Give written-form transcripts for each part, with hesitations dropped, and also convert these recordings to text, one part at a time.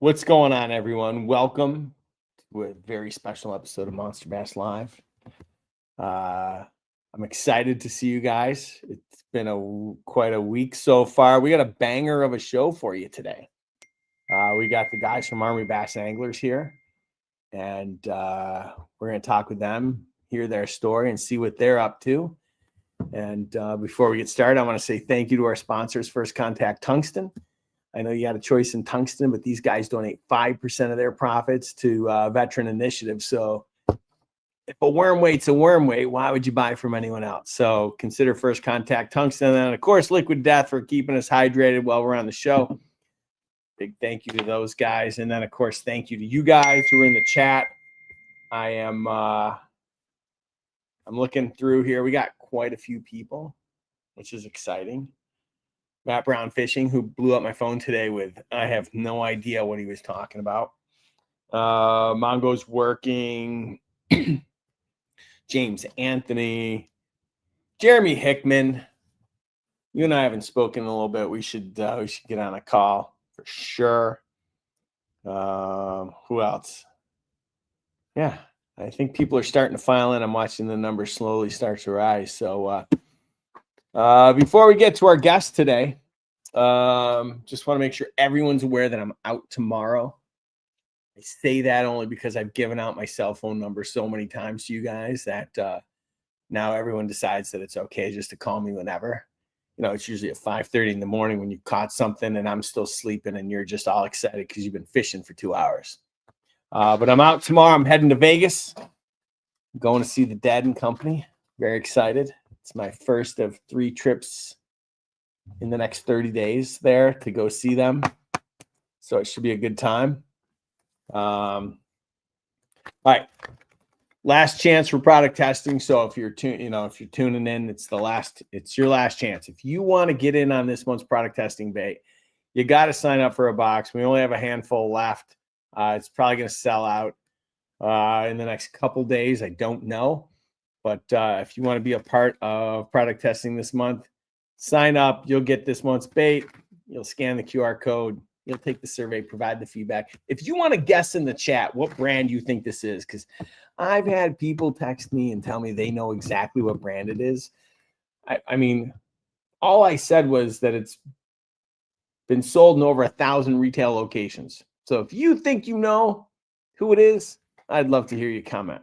What's going on, everyone? Welcome to a very special episode of Monster Bass Live. I'm excited to see you guys. It's been quite a week so far. We got a banger of a show for you today. We got the guys from Army Bass Anglers here, and we're going to talk with them, hear their story, and see what they're up to. And before we get started, I want to say thank you to our sponsors, First Contact Tungsten. I know you had a choice in tungsten, but these guys donate 5% of their profits to veteran initiatives. So if a worm weight's a worm weight, why would you buy from anyone else? So consider First Contact Tungsten. And then, of course, Liquid Death for keeping us hydrated while we're on the show. Big thank you to those guys. And then, of course, thank you to you guys who are in the chat. I'm looking through here. We got quite a few people, which is exciting. Matt Brown Fishing, who blew up my phone today with, I have no idea what he was talking about. Mongo's working. James Anthony. Jeremy Hickman. You and I haven't spoken in a little bit. We should get on a call for sure. Who else? Yeah, I think people are starting to file in. I'm watching the numbers slowly start to rise. So before we get to our guest today, just want to make sure everyone's aware that I'm out tomorrow. I say that only because I've given out my cell phone number so many times to you guys that now everyone decides that it's okay just to call me whenever. You know, it's usually at 5:30 in the morning when you caught something and I'm still sleeping and you're just all excited because you've been fishing for 2 hours. But I'm out tomorrow. I'm heading to Vegas. I'm going to see the Dad and Company. Very excited. It's my first of 3 trips in the next 30 days there to go see them. So it should be a good time. All right. Last chance for product testing. So if you're tuning in, it's your last chance. If you want to get in on this month's product testing bait, you got to sign up for a box. We only have a handful left. It's probably going to sell out in the next couple days. I don't know. But if you want to be a part of product testing this month, sign up. You'll get this month's bait. You'll scan the QR code. You'll take the survey, provide the feedback. If you want to guess in the chat what brand you think this is, because I've had people text me and tell me they know exactly what brand it is. I mean, all I said was that it's been sold in over 1,000 retail locations. So if you think you know who it is, I'd love to hear you comment.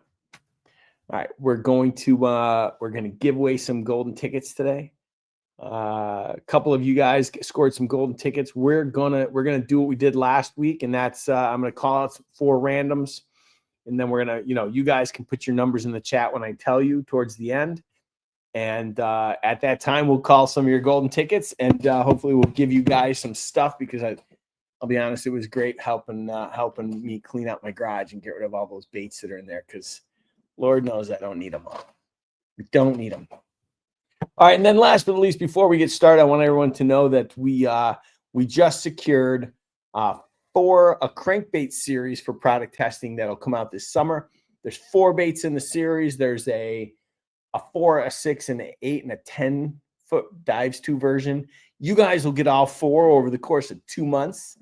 All right, we're going to give away some golden tickets today. A couple of you guys scored some golden tickets. We're gonna do what we did last week, and that's I'm gonna call out 4 randoms, and then we're gonna, you guys can put your numbers in the chat when I tell you towards the end, and at that time we'll call some of your golden tickets, and hopefully we'll give you guys some stuff because I'll be honest, it was great helping me clean out my garage and get rid of all those baits that are in there because Lord knows I don't need them all. We don't need them. All right, and then last but not least, before we get started, I want everyone to know that we just secured a crankbait series for product testing that'll come out this summer. There's 4 baits in the series. There's a 4, a 6, and an 8, and a 10-foot dives 2 version. You guys will get all 4 over the course of 2 months.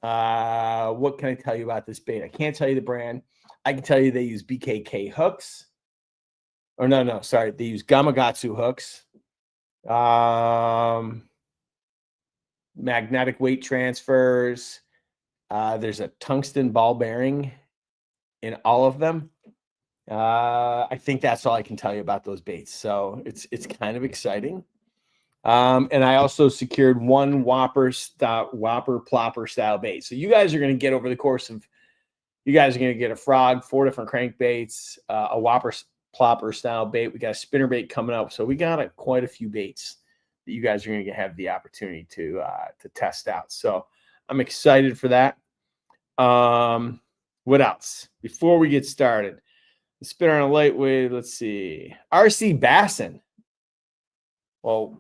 What can I tell you about this bait? I can't tell you the brand. I can tell you they use BKK hooks. Or no, sorry. They use Gamakatsu hooks. Magnetic weight transfers. There's a tungsten ball bearing in all of them. I think that's all I can tell you about those baits. So it's kind of exciting. And I also secured 1 Whopper plopper style bait. So you guys are going to get over the course of, you guys are going to get a frog, 4 different crankbaits, a Whopper plopper style bait. We got a spinner bait coming up. So we got quite a few baits that you guys are going to have the opportunity to test out. So I'm excited for that. What else? Before we get started, the spinner on a lightweight. Let's see. RC Bassin. Well,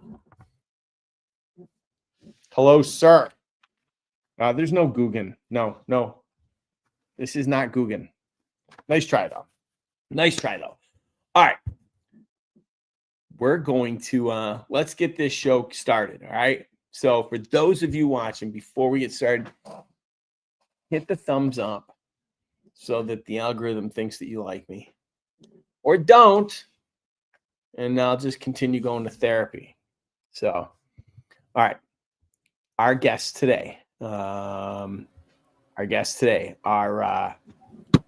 hello, sir. There's no Guggen. No. This is not Guggen. Nice try, though. All right. We're going to, let's get this show started, all right? So for those of you watching, before we get started, hit the thumbs up so that the algorithm thinks that you like me, or don't, and I'll just continue going to therapy. So, all right, our guests today are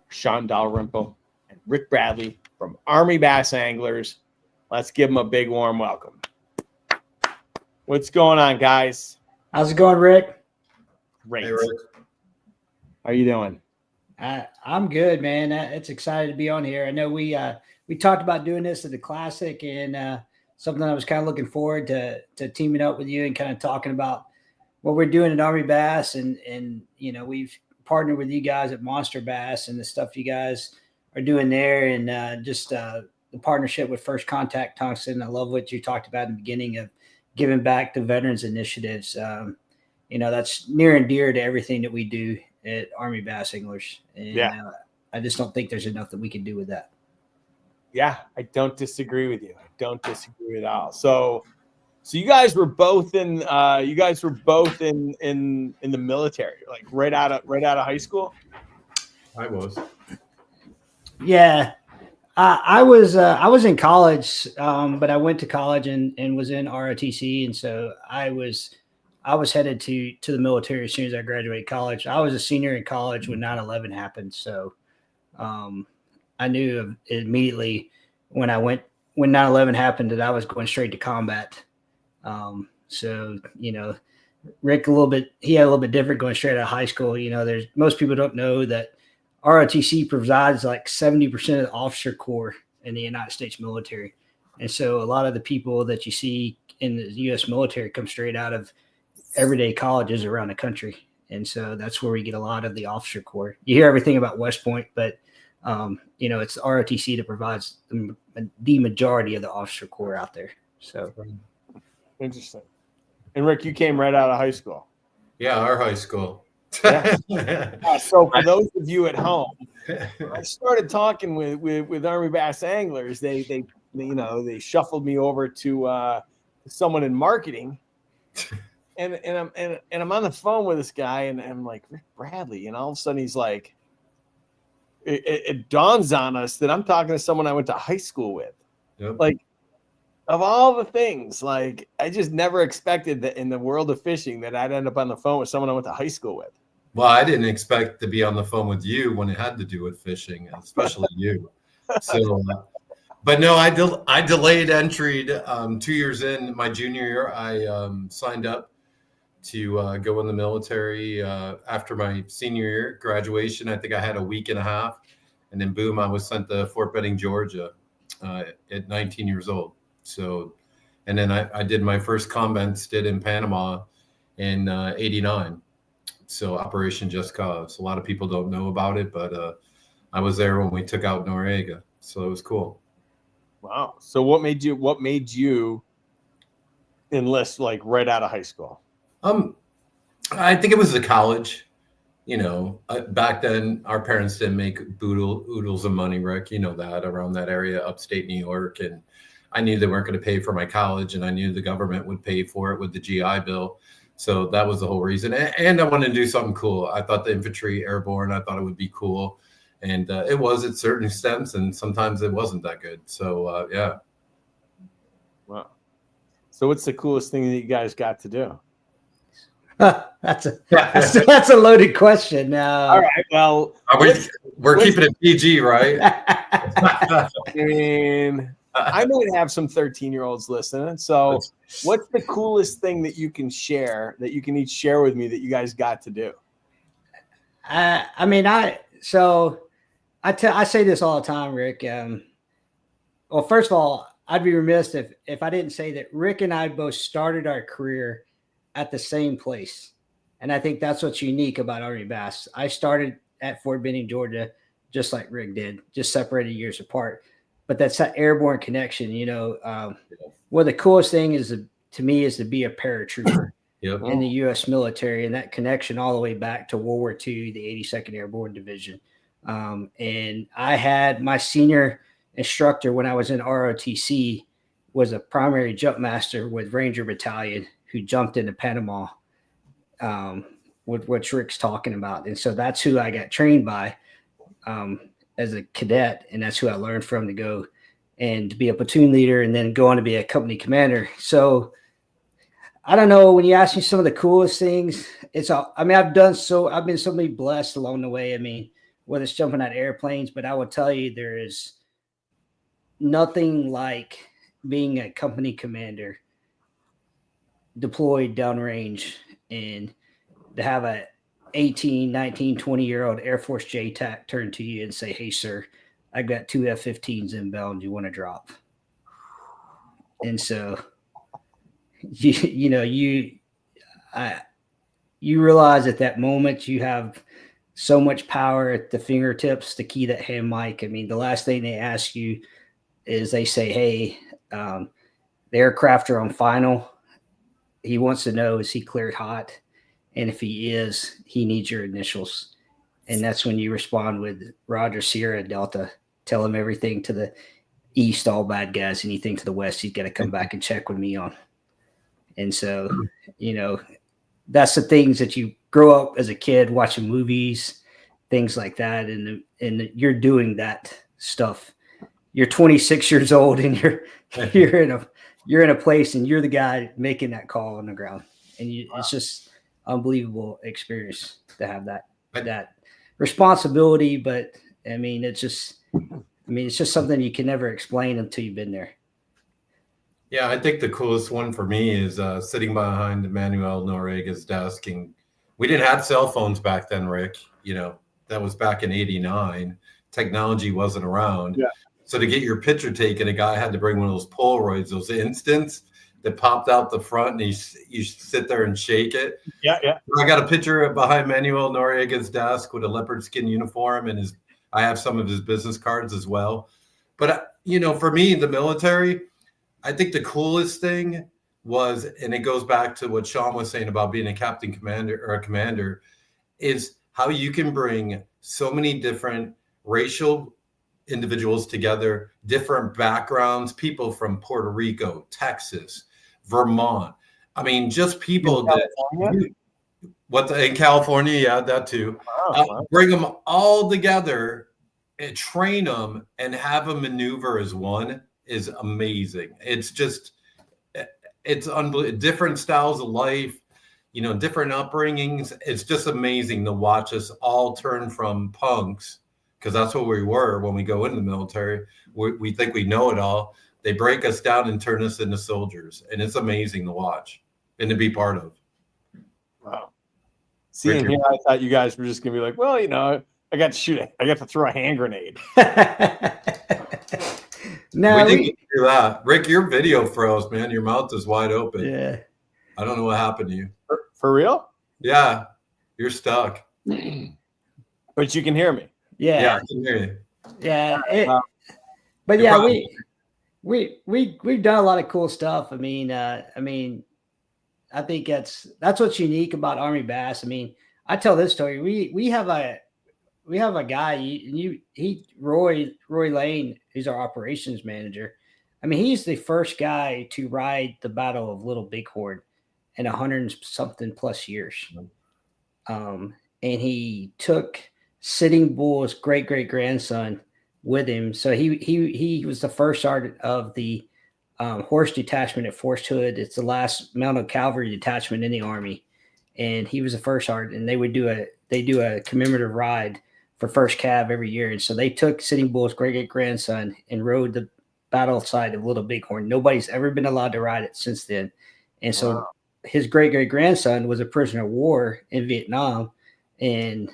Sean Dalrymple and Rick Bradley from Army Bass Anglers. Let's give them a big warm welcome. What's going on, guys? How's it going, Rick? Great. Hey, Rick. How are you doing? I'm good, man. It's excited to be on here. I know we talked about doing this at the Classic, and something I was kind of looking forward to teaming up with you and kind of talking about what we're doing at Army Bass, and you know, we've partnered with you guys at MONSTERBASS and the stuff you guys are doing there, and just the partnership with First Contact Tungsten. I love what you talked about in the beginning of giving back to veterans initiatives. You know, that's near and dear to everything that we do at Army Bass Anglers. And I just don't think there's enough that we can do with that. Yeah, I don't disagree with you. I don't disagree at all. So you guys were both in the military, like right out of high school? I was. Yeah. I was in college, but I went to college and was in ROTC, and so I was headed to the military as soon as I graduated college. I was a senior in college when 9/11 happened, so I knew immediately when 9/11 happened that I was going straight to combat. So you know, Rick he had a little bit different going straight out of high school. You know, most people don't know that ROTC provides like 70% of the officer corps in the United States military. And so a lot of the people that you see in the U.S. military come straight out of everyday colleges around the country. And so that's where we get a lot of the officer corps. You hear everything about West Point, but, you know, it's ROTC that provides the majority of the officer corps out there. So Interesting. And Rick, you came right out of high school. Yeah, our high school. So for those of you at home, I started talking with Army Bass Anglers. They shuffled me over to someone in marketing, and I'm on the phone with this guy, and I'm like, Rick Bradley, and all of a sudden he's like, it dawns on us that I'm talking to someone I went to high school with. Yep. Like, of all the things, like, I just never expected that in the world of fishing that I'd end up on the phone with someone I went to high school with. Well, I didn't expect to be on the phone with you when it had to do with fishing, especially you. So, but no, I delayed entry. 2 years in my junior year, I signed up to go in the military after my senior year graduation. I think I had a week and a half, and then boom, I was sent to Fort Benning, Georgia at 19 years old. So, and then I did my first combat stint in Panama in '89. So Operation Just Cause. A lot of people don't know about it, but I was there when we took out Noriega. So it was cool. Wow. So what made you enlist like right out of high school? I think it was the college. You know, back then our parents didn't make oodles of money, Rick. You know that, around that area, upstate New York, and I knew they weren't going to pay for my college, and I knew the government would pay for it with the GI Bill. So that was the whole reason. And I wanted to do something cool. I thought the infantry airborne, I thought it would be cool. And it was at certain extents, and sometimes it wasn't that good. So, yeah. Wow. So what's the coolest thing that you guys got to do? That's a loaded question. All right. Well, we're keeping it PG, right? I mean, I might have some 13-year-olds listening. So what's the coolest thing that you can share, that you can each share with me, that you guys got to do? I mean, I say this all the time, Rick. Well, first of all, I'd be remiss if I didn't say that Rick and I both started our career at the same place. And I think that's what's unique about Army Bass. I started at Fort Benning, Georgia, just like Rick did, just separated years apart. But that's that airborne connection. You know, one of the coolest thing to me is to be a paratrooper in the U.S. military, and that connection all the way back to World War II, the 82nd Airborne Division. And I had my senior instructor when I was in ROTC was a primary jump master with Ranger Battalion who jumped into Panama what Rick's talking about. And so that's who I got trained by as a cadet, and that's who I learned from to go and to be a platoon leader and then go on to be a company commander. So I don't know, when you ask me some of the coolest things, I've been so many blessed along the way. I mean, whether it's jumping out of airplanes, but I will tell you, there is nothing like being a company commander deployed downrange and to have a 18, 19, 20-year-old Air Force JTAC turn to you and say, "Hey, sir, I got 2 F-15s inbound. You want to drop?" And so, you realize at that moment you have so much power at the fingertips to key that hand mic. I mean, the last thing they ask you is they say, "Hey, the aircraft are on final. He wants to know, is he cleared hot? And if he is, he needs your initials." And that's when you respond with Roger, Sierra, Delta. Tell him everything to the east, all bad guys. Anything to the west, he's got to come back and check with me on. And so, that's the things that you grow up as a kid watching movies, things like that. And you're doing that stuff. You're 26 years old and you're in a place and you're the guy making that call on the ground. And it's just unbelievable experience to have that responsibility. But I mean, it's just something you can never explain until you've been there. Yeah, I think the coolest one for me is sitting behind Manuel Noriega's desk. And we didn't have cell phones back then, Rick. That was back in '89. Technology wasn't around. Yeah. So to get your picture taken, a guy had to bring one of those Polaroids, those instants that popped out the front, and you sit there and shake it. Yeah, yeah. I got a picture behind Manuel Noriega's desk with a leopard skin uniform, and I have some of his business cards as well. But for me, the military, I think the coolest thing was, and it goes back to what Sean was saying about being a captain commander or a commander, is how you can bring so many different racial individuals together, different backgrounds, people from Puerto Rico, Texas, Vermont. I mean, just people in California, yeah, that too. Wow. Bring them all together and train them and have them maneuver as one is amazing. It's unbelievable. Different styles of life, different upbringings. It's just amazing to watch us all turn from punks, because that's what we were when we go into the military. We think we know it all. They break us down and turn us into soldiers. And it's amazing to watch and to be part of. Wow. Seeing here, I thought you guys were just going to be like, well, I got to throw a hand grenade. No, we didn't do that. Rick, your video froze, man. Your mouth is wide open. Yeah. I don't know what happened to you. For real? Yeah. You're stuck. But you can hear me. Yeah, I can hear you. Yeah. But yeah, we've done a lot of cool stuff. I mean, I think that's what's unique about Army Bass. I mean, I tell this story. We have a guy, Roy Lane, who's our operations manager. I mean, he's the first guy to ride the Battle of Little Bighorn in 100-something plus years. And he took Sitting Bull's great-great-grandson with him. So he was the first sergeant of the horse detachment at Forest Hood. It's the last mounted cavalry detachment in the Army. And he was the first sergeant, and they do a commemorative ride for first cav every year. And so they took Sitting Bull's great-great-grandson and rode the battle side of Little Bighorn. Nobody's ever been allowed to ride it since then. And so his great-great-grandson was a prisoner of war in Vietnam, and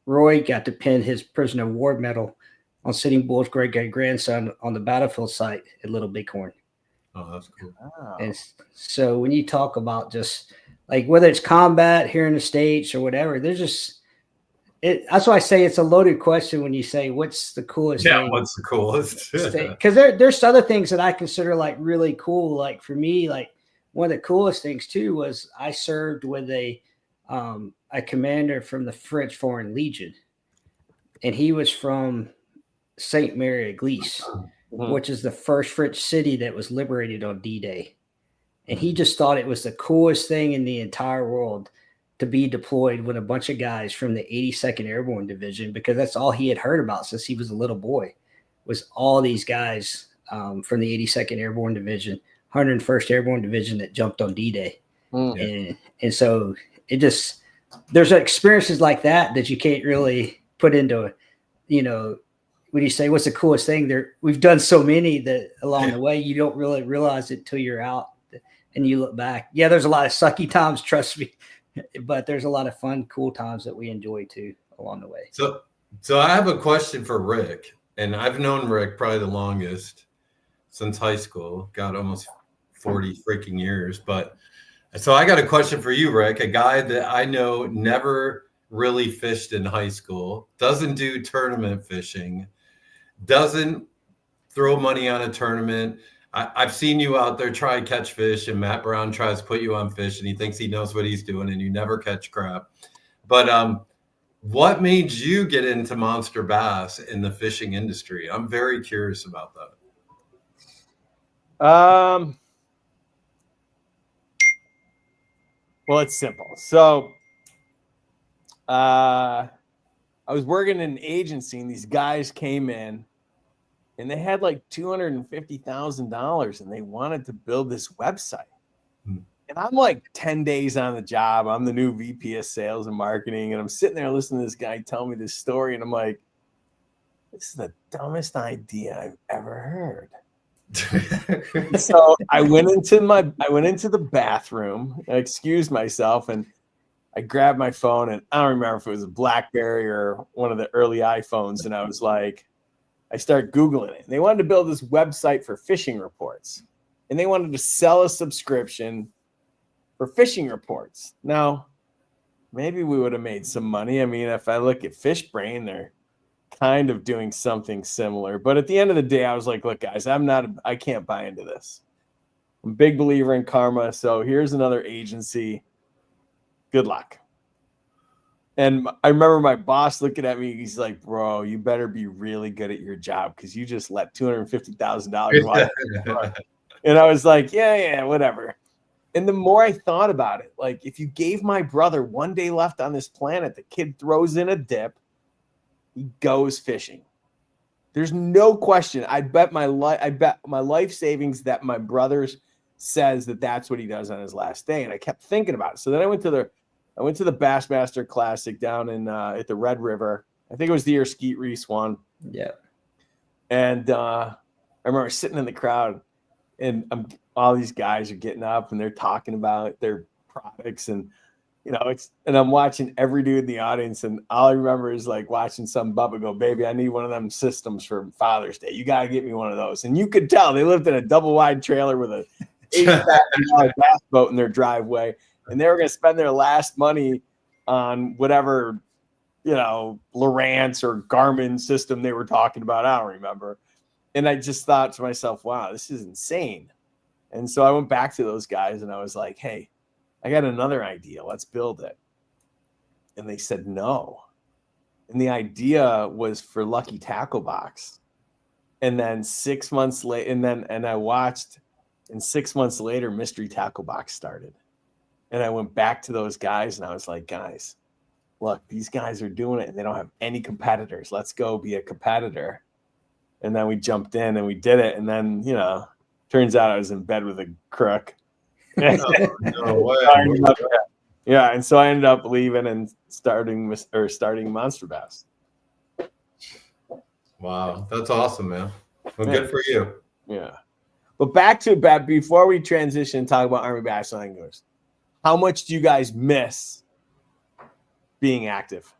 Roy got to pin his prisoner of war medal on Sitting Bull's great-great-grandson on the battlefield site at Little Bighorn. Oh, that's cool. Wow. And so when you talk about just like whether it's combat here in the States or whatever, there's just that's why I say it's a loaded question when you say what's the coolest thing. Yeah, what's the coolest? Because there's other things that I consider like really cool. Like for me, like one of the coolest things too was I served with a commander from the French Foreign Legion, and he was from Saint Mary Église, which is the first French city that was liberated on D-Day. And he just thought it was the coolest thing in the entire world to be deployed with a bunch of guys from the 82nd Airborne Division, because that's all he had heard about since he was a little boy, was all these guys from the 82nd Airborne Division, 101st Airborne Division that jumped on D-Day. And so it just, there's experiences like that you can't really put into, you know, when you say what's the coolest thing there, we've done so many that along the way, you don't really realize it till you're out and you look back. Yeah, there's a lot of sucky times, trust me, but there's a lot of fun, cool times that we enjoy too along the way. So I have a question for Rick, and I've known Rick probably the longest since high school, got almost 40 freaking years. But so I got a question for you, Rick, a guy that I know never really fished in high school, doesn't do tournament fishing, doesn't throw money on a tournament. I've seen you out there try to catch fish, and Matt Brown tries to put you on fish, and he thinks he knows what he's doing, and you never catch crap. But what made you get into monster bass in the fishing industry? I'm very curious about that. Well, it's simple. So I was working in an agency, and these guys came in, and they had like $250,000, and they wanted to build this website. And I'm like 10 days on the job. I'm the new VP of sales and marketing, and I'm sitting there listening to this guy tell me this story, and I'm like, this is the dumbest idea I've ever heard. So I went into the bathroom, I excused myself, and I grabbed my phone, and I don't remember if it was a BlackBerry or one of the early iPhones, and I was like, I started Googling it. And they wanted to build this website for fishing reports, and they wanted to sell a subscription for fishing reports. Now, maybe we would have made some money. I mean, if I look at FishBrain, they're kind of doing something similar. But at the end of the day, I was like, look, guys, I can't buy into this. I'm a big believer in karma. So here's another agency. Good luck. And I remember my boss looking at me. He's like, bro, you better be really good at your job, because you just let $250,000. And I was like, yeah, whatever. And the more I thought about it, like, if you gave my brother one day left on this planet, the kid throws in a dip, he goes fishing. There's no question. I bet my life savings that my brother says that that's what he does on his last day. And I kept thinking about it. So then I went to the Bassmaster Classic down in at the Red River. I think it was the year Skeet Reese won. Yeah. And I remember sitting in the crowd, and all these guys are getting up and they're talking about their products, and and I'm watching every dude in the audience, and all I remember is like watching some Bubba go, baby, I need one of them systems for Father's Day. You got to get me one of those. And you could tell they lived in a double wide trailer with a $80,000 bass boat in their driveway. And they were going to spend their last money on whatever, Lowrance or Garmin system they were talking about. I don't remember. And I just thought to myself, wow, this is insane. And so I went back to those guys and I was like, hey, I got another idea. Let's build it. And they said no. And the idea was for Lucky Tackle Box. And then 6 months later, I watched, and 6 months later, Mystery Tackle Box started. And I went back to those guys and I was like, guys, look, these guys are doing it and they don't have any competitors. Let's go be a competitor. And then we jumped in and we did it. And then, turns out I was in bed with a crook. No way. Yeah. And so I ended up leaving and starting Monster Bass. Wow. That's awesome, man. Well, good for you. Yeah. But back to that, before we transition and talk about Army Bass Anglers, how much do you guys miss being active?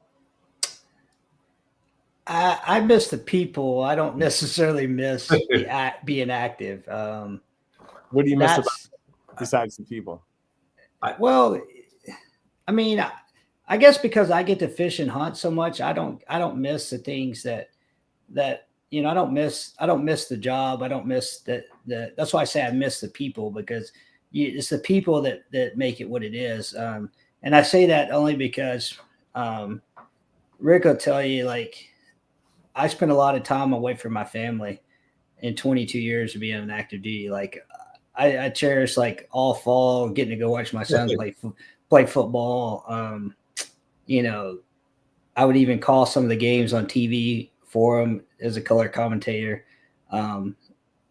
I miss the people. I don't necessarily miss being active. What do you miss about besides the people? Well, I mean, I guess because I get to fish and hunt so much, I don't miss the things that I don't miss the job. I don't miss that's why I say I miss the people, because it's the people that make it what it is. And I say that only because Rick will tell you, like, I spent a lot of time away from my family in 22 years of being on active duty. Like, I cherish like all fall getting to go watch my son play football. You know, I would even call some of the games on TV for him as a color commentator,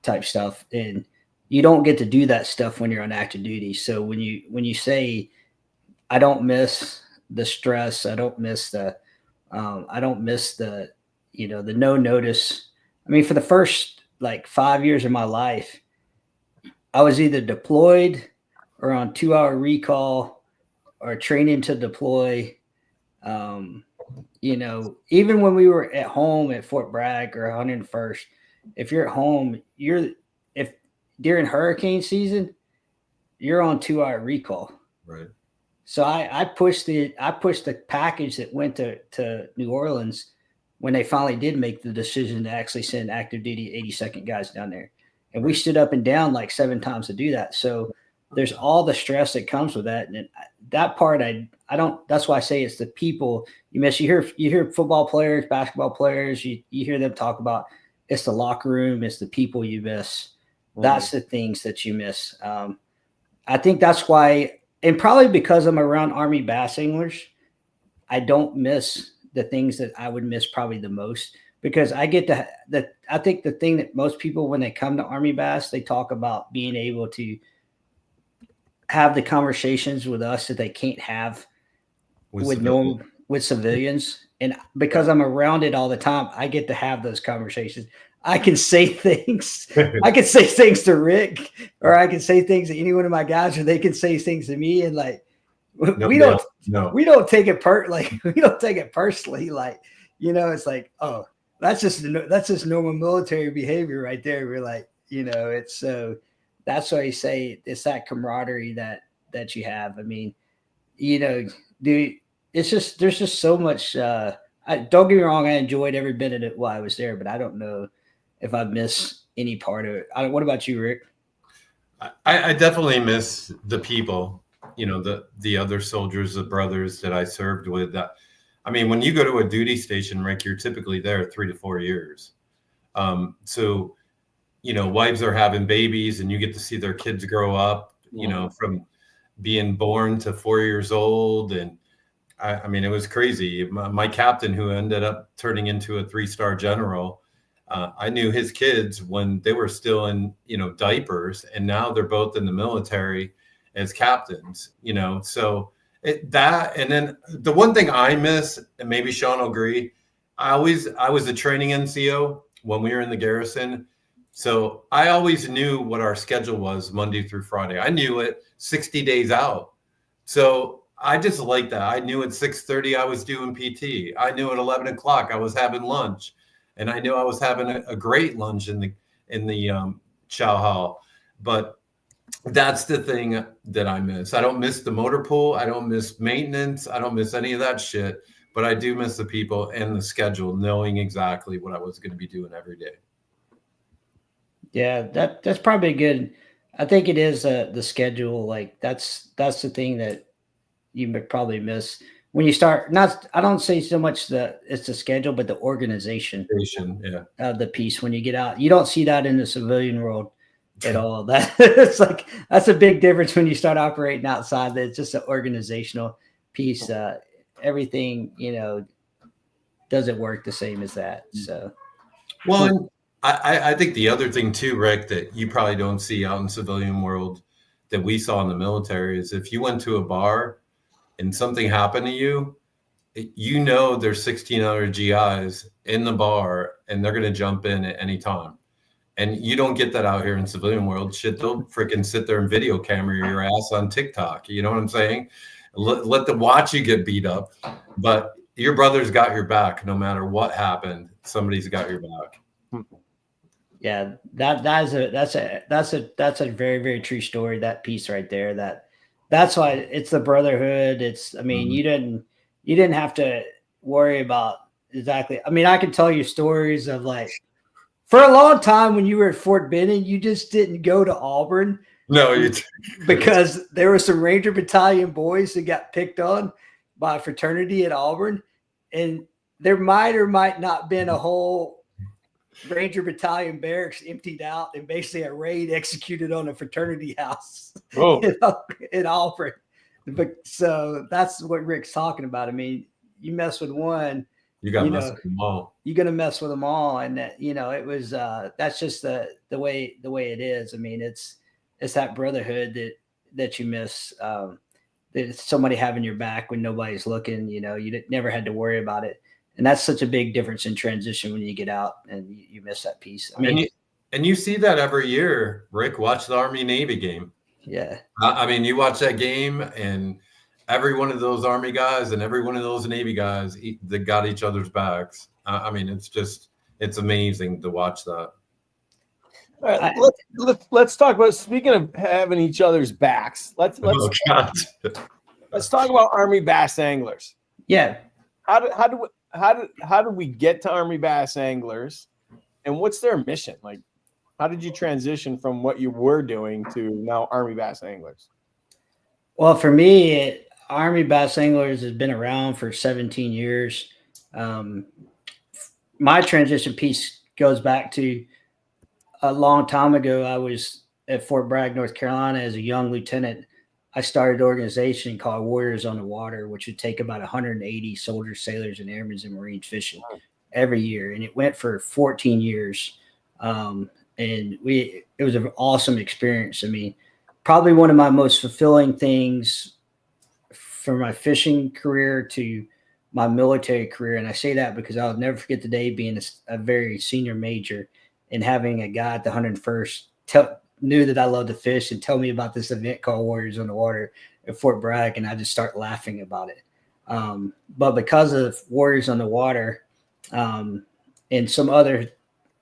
type stuff. And you don't get to do that stuff when you're on active duty. So when you say, I don't miss the stress, I don't miss the you know, the no notice. I mean, for the first like 5 years of my life, I was either deployed or on 2-hour recall or training to deploy. You know, even when we were at home at Fort Bragg or 101st, if you're at home, if during hurricane season, you're on 2-hour recall. Right. So I pushed the package that went to New Orleans when they finally did make the decision to actually send active duty 82nd guys down there. And we stood up and down like 7 times to do that. So there's all the stress that comes with that. And that part, I don't, that's why I say it's the people you miss. You hear football players, basketball players, you hear them talk about, it's the locker room, it's the people you miss. That's the things that you miss. I think that's why, and probably because I'm around Army bass anglers, I don't miss the things that I would miss probably the most, because I get I think the thing that most people, when they come to Army bass, they talk about being able to have the conversations with us that they can't have with civilians. And because I'm around it all the time, I get to have those conversations. I can say things. I can say things to Rick, or I can say things to any one of my guys, or they can say things to me. And like, we don't take it we don't take it personally. Like, you know, it's like, oh, that's just normal military behavior right there. We're like, you know, it's so that's why I say it's that camaraderie that you have. I mean, you know, dude, it's just, there's just so much, don't get me wrong. I enjoyed every bit of it while I was there, but I don't know if I miss any part of it. What about you, Rick? I definitely miss the people, you know, the other soldiers, the brothers that I served with. I mean, when you go to a duty station, Rick, you're typically there 3 to 4 years. So, you know, wives are having babies and you get to see their kids grow up, you know, from being born to 4 years old. And I mean, it was crazy. My captain, who ended up turning into a 3-star general, I knew his kids when they were still in, you know, diapers, and now they're both in the military as captains, you know. So and then the one thing I miss, and maybe Sean will agree, I was a training NCO when we were in the garrison. So I always knew what our schedule was Monday through Friday. I knew it 60 days out. So I just like that. I knew at 6:30 I was doing PT. I knew at 11 o'clock I was having lunch, and I knew I was having a great lunch in the chow hall. But that's the thing that I miss. I don't miss the motor pool. I don't miss maintenance. I don't miss any of that shit. But I do miss the people and the schedule, knowing exactly what I was going to be doing every day. Yeah, that's probably good. I think it is the schedule. Like that's the thing that you probably miss when you start. I don't say so much it's the schedule, but the organization. Yeah. The piece when you get out, you don't see that in the civilian world at all. It's like that's a big difference when you start operating outside. That it's just an organizational piece. Everything, you know, doesn't work the same as that. So, well, and I think the other thing too, Rick, that you probably don't see out in the civilian world that we saw in the military is if you went to a bar and something happened to you, you know, there's 1,600 GIs in the bar and they're going to jump in at any time. And you don't get that out here in civilian world. Shit, they'll freaking sit there and video camera your ass on TikTok. You know what I'm saying? Let them watch you get beat up. But your brother's got your back no matter what happened. Somebody's got your back. Yeah, that's a very, very true story. That piece right there. That's why it's the brotherhood. It's, I mean, you didn't have to worry about exactly. I mean, I can tell you stories of like, for a long time when you were at Fort Benning, you just didn't go to Auburn. No, because there were some Ranger Battalion boys that got picked on by a fraternity at Auburn, and there might or might not been a whole Ranger Battalion barracks emptied out and basically a raid executed on a fraternity house Oh, in Alfred. But so that's what Rick's talking about. I mean, you mess with one, You got you messed know, with them all. you're gonna mess with them all, and that, you know, it was that's just the way it is. I mean, it's that brotherhood that you miss. That it's somebody having your back when nobody's looking. You know, you never had to worry about it, and that's such a big difference in transition when you get out and you miss that piece. I mean, And you see that every year. Rick, watch the Army Navy game. yeah, I mean, you watch that game, and every one of those Army guys and every one of those Navy guys, they got each other's backs. I mean, it's amazing to watch that. all right. Let's talk about, speaking of having each other's backs. Let's Oh, God. talk about Army bass anglers. yeah. How do we get to Army bass anglers, and what's their mission? Like, how did you transition from what you were doing to now Army bass anglers? Well, for me, Army Bass Anglers has been around for 17 years. My transition piece goes back to a long time ago. I was at Fort Bragg, North Carolina as a young lieutenant. I started an organization called Warriors on the Water, which would take about 180 soldiers, sailors, and airmen and Marines fishing every year. And it went for 14 years. And it was an awesome experience. I mean, probably one of my most fulfilling things from my fishing career to my military career. And I say that because I'll never forget the day being a very senior major and having a guy at the 101st knew that I loved to fish and tell me about this event called Warriors on the Water at Fort Bragg. And I just start laughing about it. But because of Warriors on the Water and some other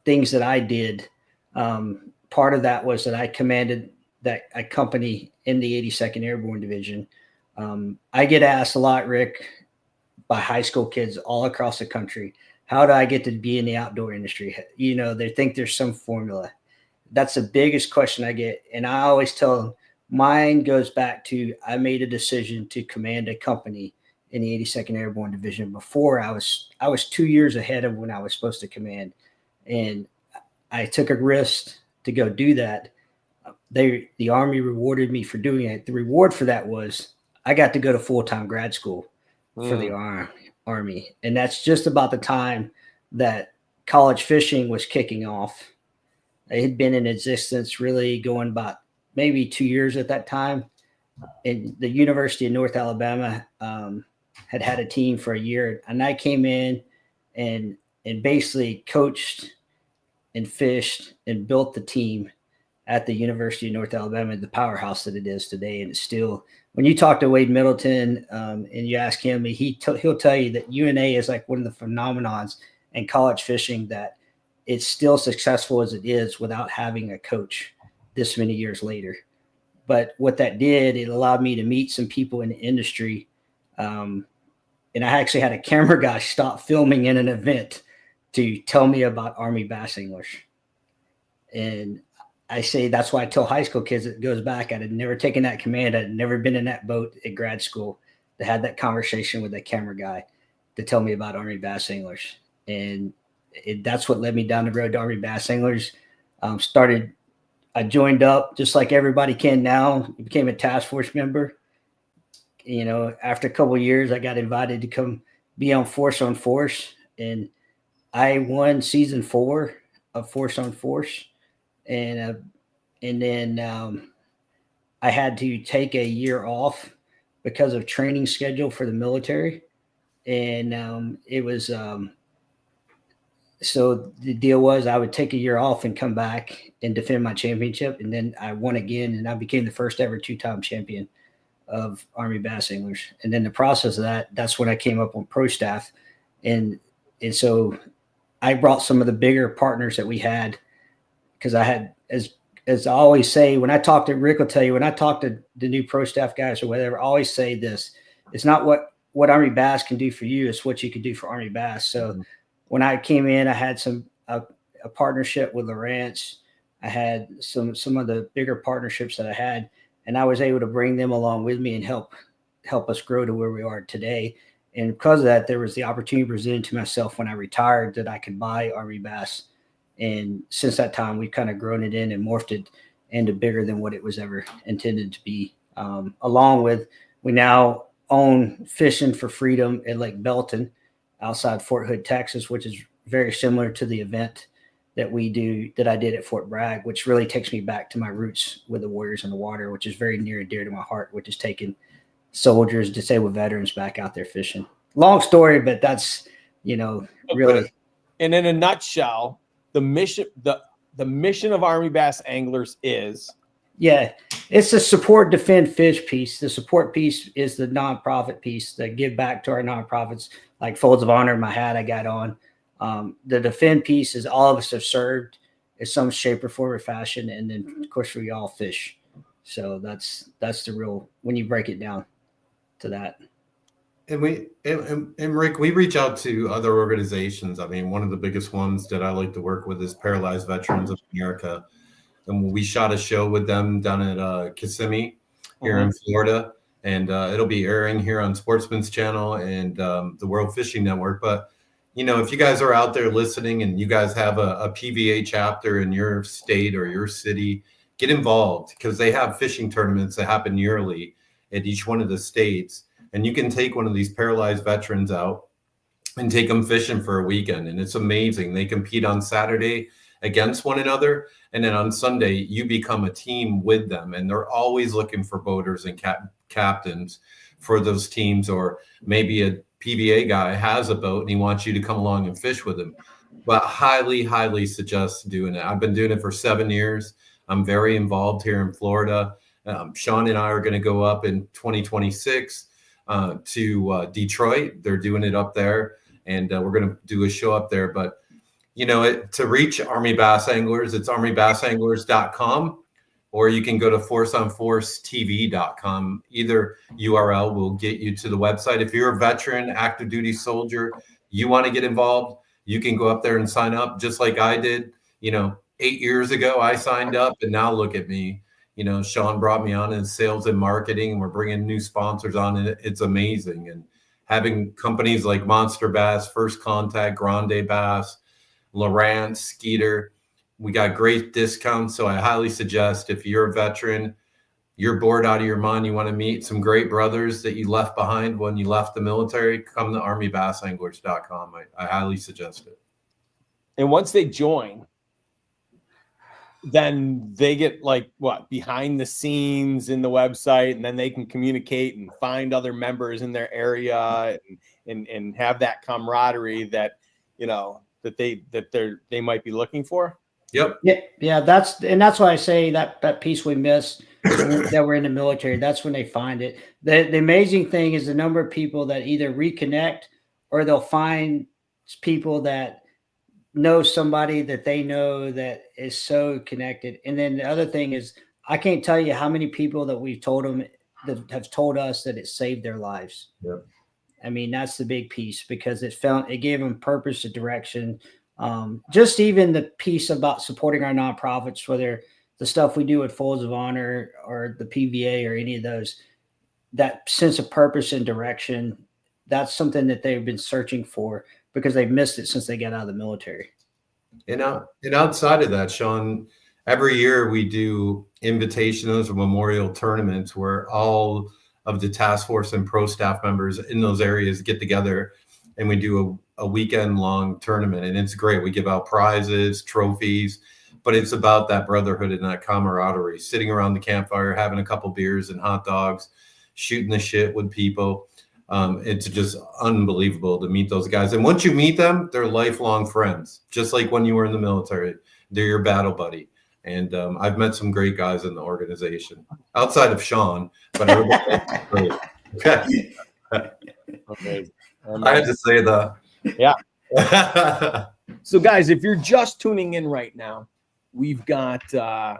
things that I did, part of that was that I commanded a company in the 82nd Airborne Division. I get asked a lot, Rick, by high school kids all across the country, how do I get to be in the outdoor industry? You know, they think there's some formula. That's the biggest question I get. And I always tell them mine goes back to, I made a decision to command a company in the 82nd Airborne Division before I was 2 years ahead of when I was supposed to command. And I took a risk to go do that. The Army rewarded me for doing it. The reward for that was I got to go to full-time grad school for the Army. And that's just about the time that college fishing was kicking off. It had been in existence really going about maybe 2 years at that time. And the University of North Alabama had a team for a year. And I came in and basically coached and fished and built the team at the University of North Alabama, the powerhouse that it is today. And it's still, when you talk to Wade Middleton and you ask him, he'll tell you that UNA is like one of the phenomenons in college fishing, that it's still successful as it is without having a coach this many years later. But what that did, it allowed me to meet some people in the industry. And I actually had a camera guy stop filming in an event to tell me about Army bass anglers. And I say that's why I tell high school kids, it goes back. I had never taken that command. I had never been in that boat at grad school to have that conversation with that camera guy to tell me about Army bass anglers. And that's what led me down the road to Army bass anglers. I joined up just like everybody can now. I became a task force member. You know, after a couple of years, I got invited to come be on Force on Force, and I won season 4 of Force on Force. And then I had to take a year off because of training schedule for the military. And it was so the deal was I would take a year off and come back and defend my championship. And then I won again, and I became the first ever 2-time champion of Army bass anglers. And then the process of that's when I came up on pro staff. And so I brought some of the bigger partners that we had, because I had, as I always say, when I talk to Rick will tell you, when I talk to the new pro staff guys or whatever, I always say this: it's not what Army Bass can do for you, it's what you can do for Army Bass. So when I came in, I had a partnership with Lawrence. I had some of the bigger partnerships that I had, and I was able to bring them along with me and help us grow to where we are today. And because of that, there was the opportunity presented to myself when I retired that I could buy Army Bass And since that time, we've kind of grown it in and morphed it into bigger than what it was ever intended to be. Along with, we now own Fishing for Freedom at Lake Belton outside Fort Hood, Texas, which is very similar to the event that I did at Fort Bragg, which really takes me back to my roots with the Warriors in the Water, which is very near and dear to my heart, which is taking soldiers, disabled veterans back out there fishing. Long story, but that's, really. And in a nutshell, the mission of Army Bass Anglers is? Yeah, it's the support, defend, fish piece. The support piece is the nonprofit piece that give back to our nonprofits, like Folds of Honor, my hat I got on. The defend piece is all of us have served in some shape or form or fashion. And then of course we all fish. So that's the real, when you break it down to that. And Rick, we reach out to other organizations. I mean, one of the biggest ones that I like to work with is Paralyzed Veterans of America. And we shot a show with them down at Kissimmee here in Florida. And it'll be airing here on Sportsman's Channel and the World Fishing Network. But, if you guys are out there listening and you guys have a PVA chapter in your state or your city, get involved, because they have fishing tournaments that happen yearly at each one of the states. And you can take one of these paralyzed veterans out and take them fishing for a weekend. And it's amazing. They compete on Saturday against one another. And then on Sunday, you become a team with them. And they're always looking for boaters and captains for those teams. Or maybe a PVA guy has a boat and he wants you to come along and fish with him. But highly, highly suggest doing it. I've been doing it for 7 years. I'm very involved here in Florida. Sean and I are going to go up in 2026 to Detroit. They're doing it up there, and we're going to do a show up there. But, to reach Army Bass Anglers, it's armybassanglers.com, or you can go to forceonforcetv.com. Either URL will get you to the website. If you're a veteran, active duty soldier, you want to get involved, you can go up there and sign up just like I did. 8 years ago, I signed up, and now look at me. Sean brought me on in sales and marketing, and we're bringing new sponsors on, and it's amazing. And having companies like MONSTERBASS, First Contact, Grande Bass, Lowrance, Skeeter, we got great discounts. So I highly suggest, if you're a veteran, you're bored out of your mind, you want to meet some great brothers that you left behind when you left the military, come to armybassanglers.com. I highly suggest it. And once they join, then they get behind the scenes in the website, and then they can communicate and find other members in their area and have that camaraderie that they might be looking for. Yep. Yeah. That's why I say that piece we miss that we're in the military. That's when they find it. The amazing thing is the number of people that either reconnect or they'll find people that know somebody that they know that is so connected. And then the other thing is, I can't tell you how many people that we've told them that have told us that it saved their lives. Yep. I mean, that's the big piece, because it gave them purpose and direction. Just even the piece about supporting our nonprofits, whether the stuff we do at Folds of Honor or the PVA or any of those, that sense of purpose and direction, that's something that they've been searching for, because they've missed it since they got out of the military. And outside of that, Sean, every year we do invitations or memorial tournaments where all of the task force and pro staff members in those areas get together, and we do a weekend long tournament. And it's great. We give out prizes, trophies, but it's about that brotherhood and that camaraderie, sitting around the campfire, having a couple beers and hot dogs, shooting the shit with people. It's just unbelievable to meet those guys. And once you meet them, they're lifelong friends, just like when you were in the military. They're your battle buddy. And I've met some great guys in the organization outside of Sean, but everybody else is great. Okay. I had to say that. Yeah. So guys, if you're just tuning in right now, we've got Sean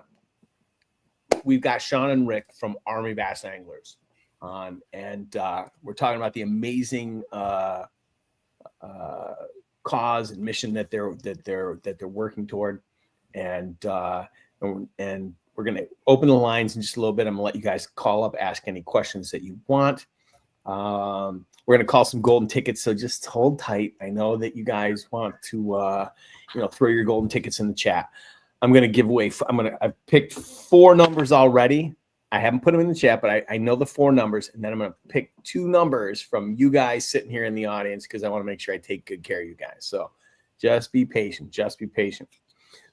and Rick from Army Bass Anglers on, and we're talking about the amazing cause and mission that they're working toward, and we're going to open the lines in just a little bit. I'm going to let you guys call up, ask any questions that you want. We're going to call some golden tickets, so just hold tight. I know that you guys want to, throw your golden tickets in the chat. I'm going to give away. I've picked 4 numbers already. I haven't put them in the chat, but I know the 4 numbers, and then I'm going to pick 2 numbers from you guys sitting here in the audience because I want to make sure I take good care of you guys. So just be patient. Just be patient.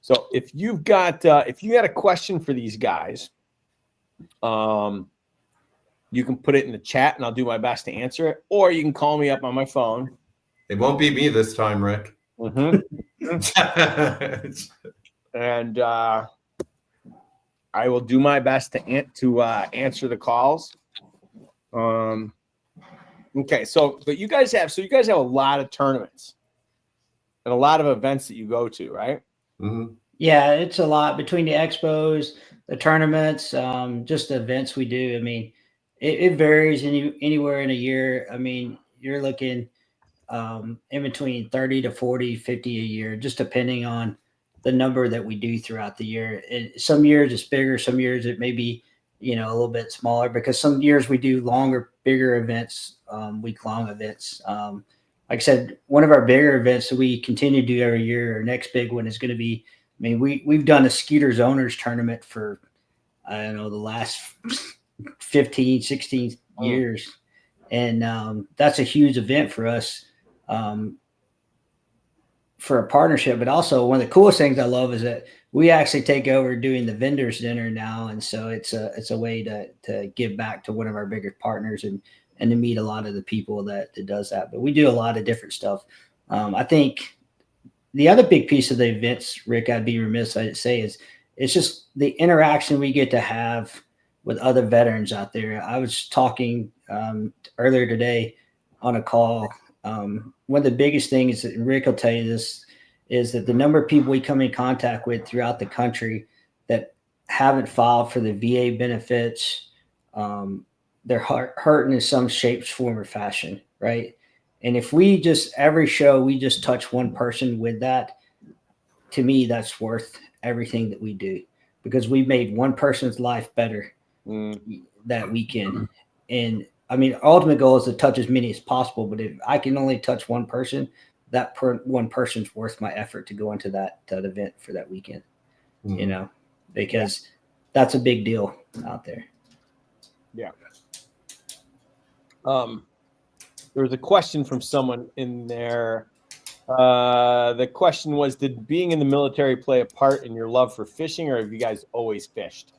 So if you got a question for these guys, you can put it in the chat, and I'll do my best to answer it, or you can call me up on my phone. It won't be me this time, Rick. Mm-hmm. And I will do my best to answer the calls. Okay, but you guys have a lot of tournaments and a lot of events that you go to, right? Mm-hmm. Yeah, it's a lot between the expos, the tournaments, just the events we do. I mean, it varies anywhere in a year. I mean, you're looking in between 30 to 40, 50 a year, just depending on the number that we do throughout the year. Some years it's bigger, some years it may be, a little bit smaller, because some years we do longer, bigger events, week-long events. Like I said, one of our bigger events that we continue to do every year, our next big one is going to be, we've done a Skeeter's Owners tournament for, I don't know, the last 15, 16 years. And that's a huge event for us. For a partnership, but also one of the coolest things I love is that we actually take over doing the vendors dinner now, and so it's a way to give back to one of our bigger partners and to meet a lot of the people that does that. But we do a lot of different stuff. I think the other big piece of the events, Rick, I'd be remiss I'd say, is it's just the interaction we get to have with other veterans out there. I was talking earlier today on a call. One of the biggest things that Rick will tell you this is that the number of people we come in contact with throughout the country that haven't filed for the VA benefits, they're hurting in some shape, form, or fashion, right? And if we just, every show, we just touch one person with that, to me, that's worth everything that we do, because we made one person's life better that weekend. And ultimate goal is to touch as many as possible. But if I can only touch one person, that one person's worth my effort to go into that event for that weekend, because that's a big deal out there. Yeah. There was a question from someone in there. The question was, did being in the military play a part in your love for fishing, or have you guys always fished?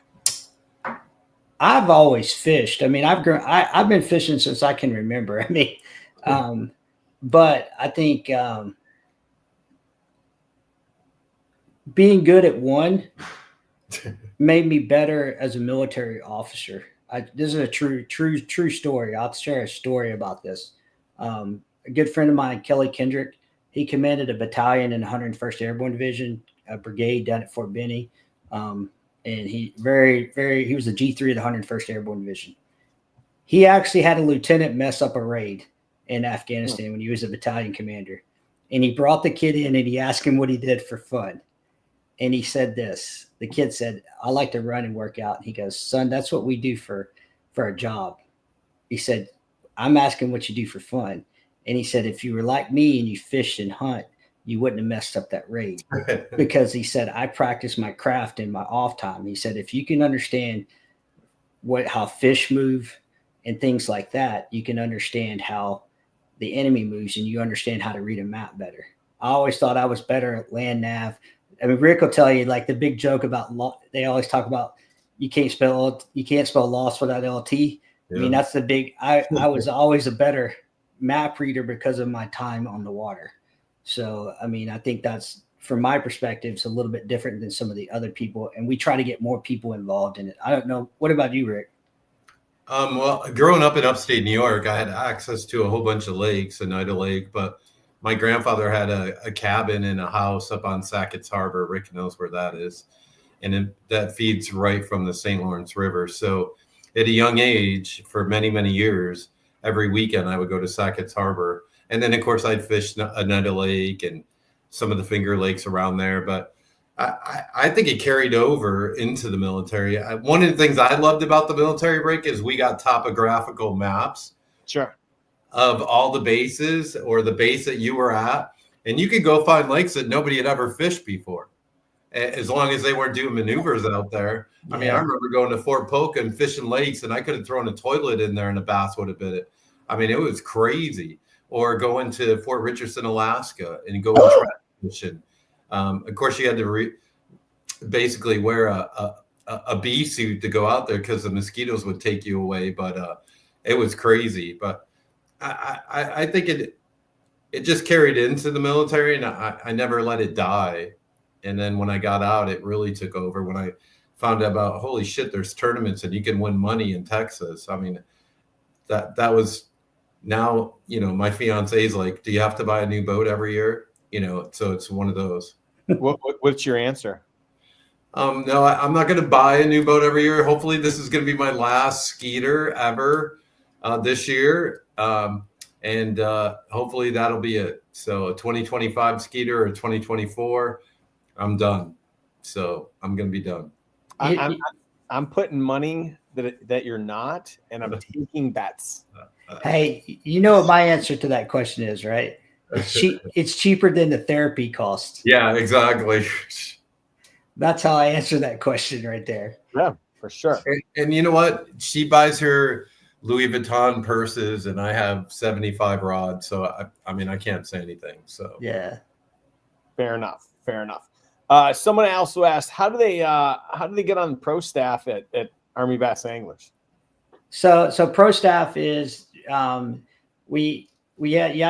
I've always fished. I've been fishing since I can remember. But I think being good at one made me better as a military officer. This is a true story. I'll share a story about this. A good friend of mine, Kelly Kendrick, he commanded a battalion in the 101st Airborne Division, a brigade down at Fort Benning. And he he was the G3 of the 101st Airborne Division. He actually had a lieutenant mess up a raid in Afghanistan when he was a battalion commander. And he brought the kid in and he asked him what he did for fun. And he said this. The kid said, "I like to run and work out." And he goes, "Son, that's what we do for a job." He said, "I'm asking what you do for fun." And he said, "If you were like me and you fished and hunt, you wouldn't have messed up that raid." Because he said, "I practice my craft in my off time." He said, "If you can understand how fish move and things like that, you can understand how the enemy moves, and you understand how to read a map better." I always thought I was better at land nav. Rick will tell you, like, the big joke about they always talk about you can't spell loss without LT. Yeah. That's the big. I was always a better map reader because of my time on the water. So, I think that's, from my perspective, it's a little bit different than some of the other people, and we try to get more people involved in it. I don't know. What about you, Rick? Well, growing up in upstate New York, I had access to a whole bunch of lakes, Oneida Lake, but my grandfather had a cabin in a house up on Sackett's Harbor. Rick knows where that is. And that feeds right from the St. Lawrence River. So at a young age, for many, many years, every weekend I would go to Sackett's Harbor. And then, of course, I'd fish Oneida Lake and some of the Finger Lakes around there. But I think it carried over into the military. One of the things I loved about the military break is we got topographical maps Sure. of all the bases or the base that you were at, and you could go find lakes that nobody had ever fished before, as long as they weren't doing maneuvers out there. I mean, I remember going to Fort Polk and fishing lakes, and I could have thrown a toilet in there and a bass would have bit it. I mean, it was crazy. Or going to Fort Richardson, Alaska, and going trout fishing. Of course, you had to basically wear a bee suit to go out there because the mosquitoes would take you away. But it was crazy. But I think it just carried into the military, and I never let it die. And then when I got out, it really took over. When I found out about, holy shit, there's tournaments and you can win money in Texas. I mean, that was now, you know, my fiance is like, do you have to buy a new boat every year? You know, so it's one of those. What's your answer? No, I'm not going to buy a new boat every year. Hopefully this is going to be my last Skeeter ever this year. And hopefully that'll be it. So a 2025 Skeeter or 2024, I'm done. So I'm going to be done. I'm putting money that you're not, and I'm taking bets. Hey, you know what my answer to that question is, right? It's cheaper than the therapy cost. Yeah, exactly. That's how I answer that question right there. Yeah, for sure. And you know what? She buys her Louis Vuitton purses, and I have 75 rods. So I mean, I can't say anything. So yeah, fair enough. Fair enough. Someone also asked, how do they get on pro staff at Army Bass Anglers? So pro staff is you have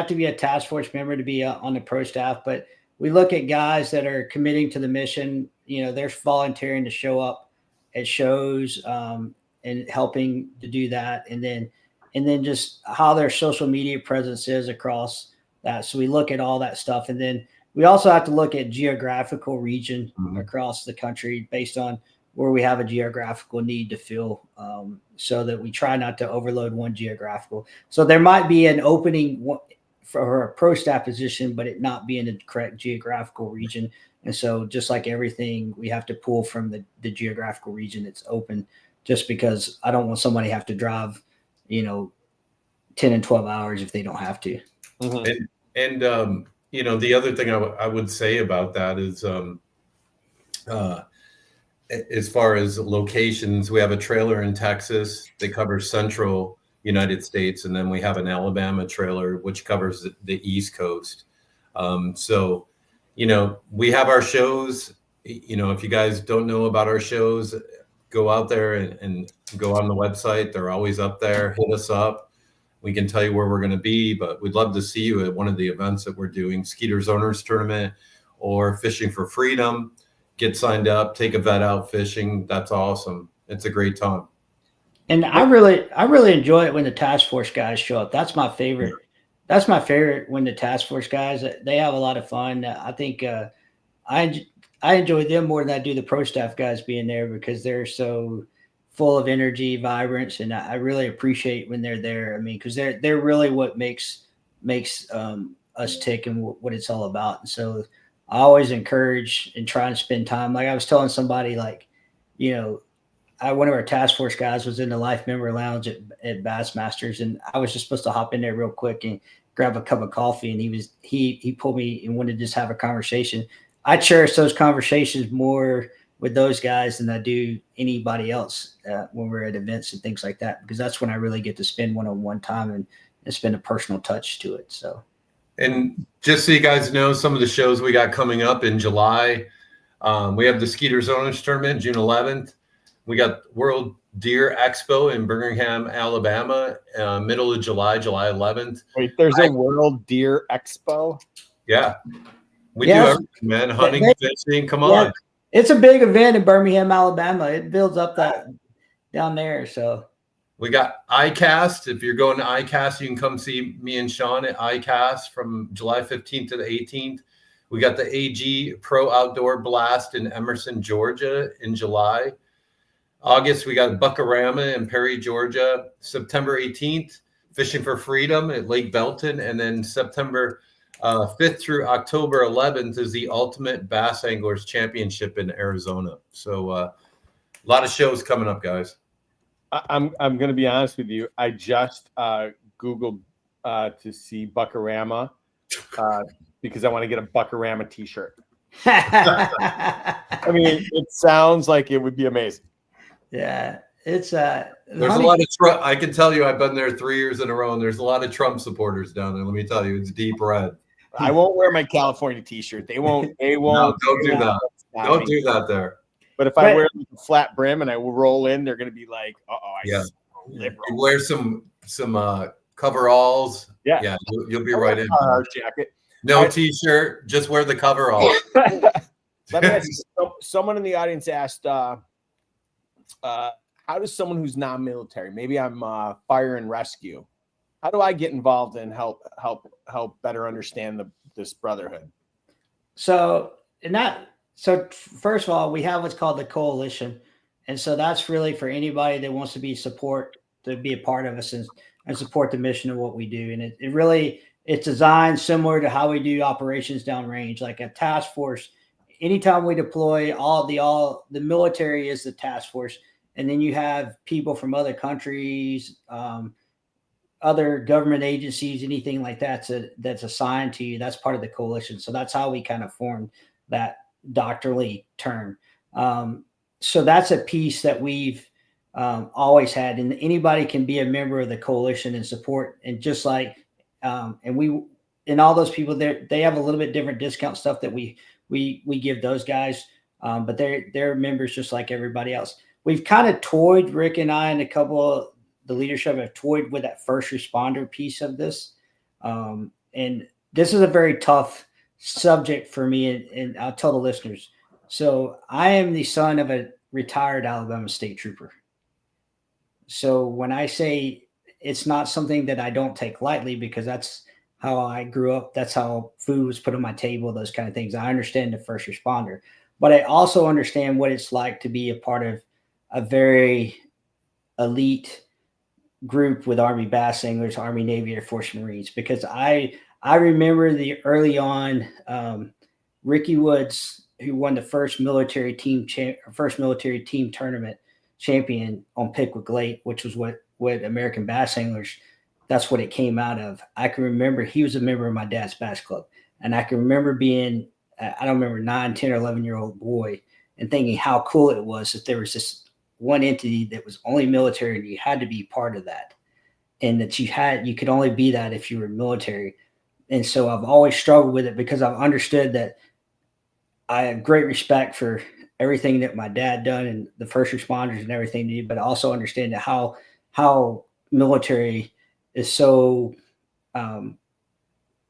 to be a task force member to be on the pro staff, but we look at guys that are committing to the mission. You know, they're volunteering to show up at shows and helping to do that, and then just how their social media presence is across that. So we look at all that stuff, and then we also have to look at geographical region across the country based on where we have a geographical need to fill, so that we try not to overload one geographical. So there might be an opening for a pro staff position, but it not be in the correct geographical region. And so just like everything, we have to pull from the geographical region that's open, just because I don't want somebody to have to drive, 10 and 12 hours if they don't have to. Mm-hmm. And the other thing I would say about that is, as far as locations, we have a trailer in Texas that covers central United States, and then we have an Alabama trailer which covers the East Coast. So, we have our shows. If you guys don't know about our shows, go out there and go on the website. They're always up there. Hit us up. We can tell you where we're going to be, but we'd love to see you at one of the events that we're doing, Skeeter's Owners Tournament or Fishing for Freedom. Get signed up, take a vet out fishing. That's awesome. It's a great time. And I really enjoy it when the task force guys show up. That's my favorite. That's my favorite, when the task force guys, they have a lot of fun. I think I enjoy them more than I do the pro staff guys being there, because they're so full of energy, vibrance, and I really appreciate when they're there. I mean, because they're really what makes us tick and what it's all about. And so I always encourage and try and spend time. Like I was telling somebody, one of our task force guys was in the life member lounge at Bassmasters, and I was just supposed to hop in there real quick and grab a cup of coffee. And he pulled me and wanted to just have a conversation. I cherish those conversations more with those guys than I do anybody else when we're at events and things like that, because that's when I really get to spend one-on-one time and spend a personal touch to it. So. And just so you guys know, some of the shows we got coming up in July, we have the Skeeter's Owners Tournament, June 11th. We got World Deer Expo in Birmingham, Alabama, middle of July, July 11th. Wait, there's a World Deer Expo? Yeah. We do everything, man. Hunting, fishing, come on. It's a big event in Birmingham, Alabama. It builds up that down there, so. We got ICAST. If you're going to ICAST, you can come see me and Sean at ICAST from July 15th to the 18th. We got the AG Pro Outdoor Blast in Emerson, Georgia in July. August, we got Buckarama in Perry, Georgia. September 18th, Fishing for Freedom at Lake Belton. And then September 5th through October 11th is the Ultimate Bass Anglers Championship in Arizona. So a lot of shows coming up, guys. I'm going to be honest with you. I just Googled to see Buckarama because I want to get a Buckarama t-shirt. I mean, it sounds like it would be amazing. Yeah, it's there's a lot of Trump. I can tell you, I've been there 3 years in a row, and there's a lot of Trump supporters down there. Let me tell you, it's deep red. I won't wear my California t-shirt. They won't. No, don't do that. Don't do that there. But if I wear like a flat brim and I will roll in, they're going to be like, yeah. Liberal. You wear some coveralls. Yeah, you'll be right in. Hard jacket. No t-shirt. Just wear the coveralls. Let me ask you, someone in the audience asked, how does someone who's non-military, maybe I'm fire and rescue, how do I get involved and help better understand this brotherhood? So first of all, we have what's called the coalition, and so that's really for anybody that wants to be a part of us and support the mission of what we do. And it really, it's designed similar to how we do operations downrange, like a task force. Anytime we deploy, the military is the task force, and then you have people from other countries, other government agencies, anything like that that's assigned to you. That's part of the coalition. So that's how we kind of formed that doctrinally term. So that's a piece that we've always had, and anybody can be a member of the coalition and support. And just like, and all those people there, they have a little bit different discount stuff that we give those guys, but they're members just like everybody else. We've kind of toyed, Rick and I and a couple of the leadership have toyed with that first responder piece of this. And this is a very tough subject for me, and I'll tell the listeners. So I am the son of a retired Alabama state trooper. So when I say it's not something that I don't take lightly, because that's how I grew up. That's how food was put on my table, those kind of things. I understand the first responder, but I also understand what it's like to be a part of a very elite group with Army Bass Anglers, Army, Navy, Air Force, Marines, because I remember the early on Ricky Woods, who won the first military team tournament champion on Pickwick Lake, which was what American Bass Anglers, that's what it came out of. I can remember he was a member of my dad's bass club. And I can remember being, I don't remember, 9, 10, or 11-year-old boy and thinking how cool it was that there was this one entity that was only military and you had to be part of that. And that you could only be that if you were military. And so I've always struggled with it because I've understood that I have great respect for everything that my dad done and the first responders and everything, but I also understand that how military is so, they're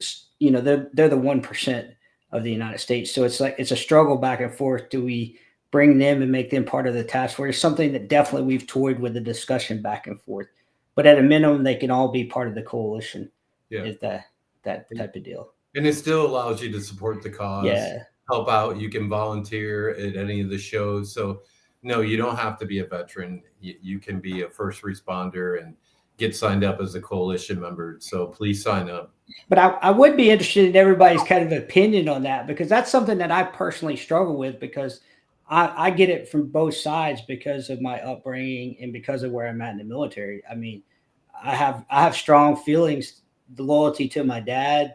the 1% of the United States. So it's like, it's a struggle back and forth. Do we bring them and make them part of the task force? It's something that definitely we've toyed with the discussion back and forth, but at a minimum, they can all be part of the coalition. Yeah. Is that type of deal. And it still allows you to support the cause, yeah, help out. You can volunteer at any of the shows. So no, you don't have to be a veteran. You can be a first responder and get signed up as a coalition member. So please sign up. But I would be interested in everybody's kind of opinion on that, because that's something that I personally struggle with, because I get it from both sides because of my upbringing and because of where I'm at in the military. I mean, I have strong feelings, the loyalty to my dad,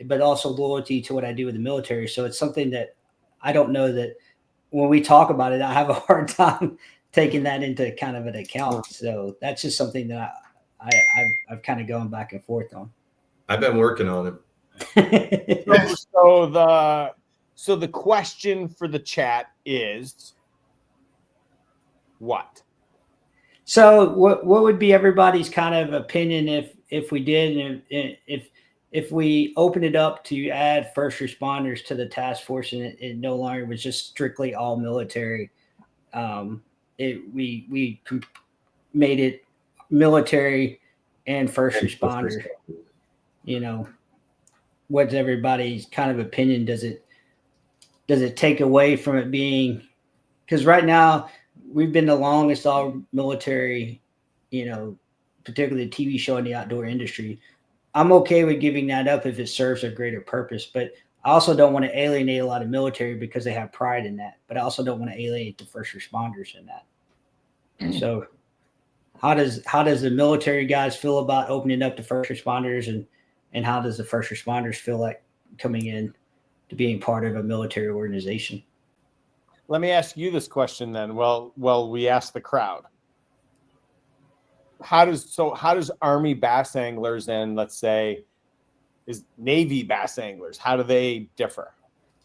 but also loyalty to what I do with the military. So it's something that I don't know that when we talk about it, I have a hard time taking that into kind of an account. So that's just something that I've kind of gone back and forth on. I've been working on it. So the question for the chat is what? So what would be everybody's kind of opinion if we did, and if we opened it up to add first responders to the task force, and it no longer was just strictly all military, we made it military and first responder. What's everybody's kind of opinion? Does it take away from it being, because right now we've been the longest all military, particularly the TV show in the outdoor industry. I'm okay with giving that up if it serves a greater purpose, but I also don't want to alienate a lot of military because they have pride in that, but I also don't want to alienate the first responders in that. So how does the military guys feel about opening up to first responders, and how does the first responders feel like coming in to being part of a military organization? Let me ask you this question then. Well, we asked the crowd. How does Army bass anglers and, let's say, is Navy bass anglers, how do they differ?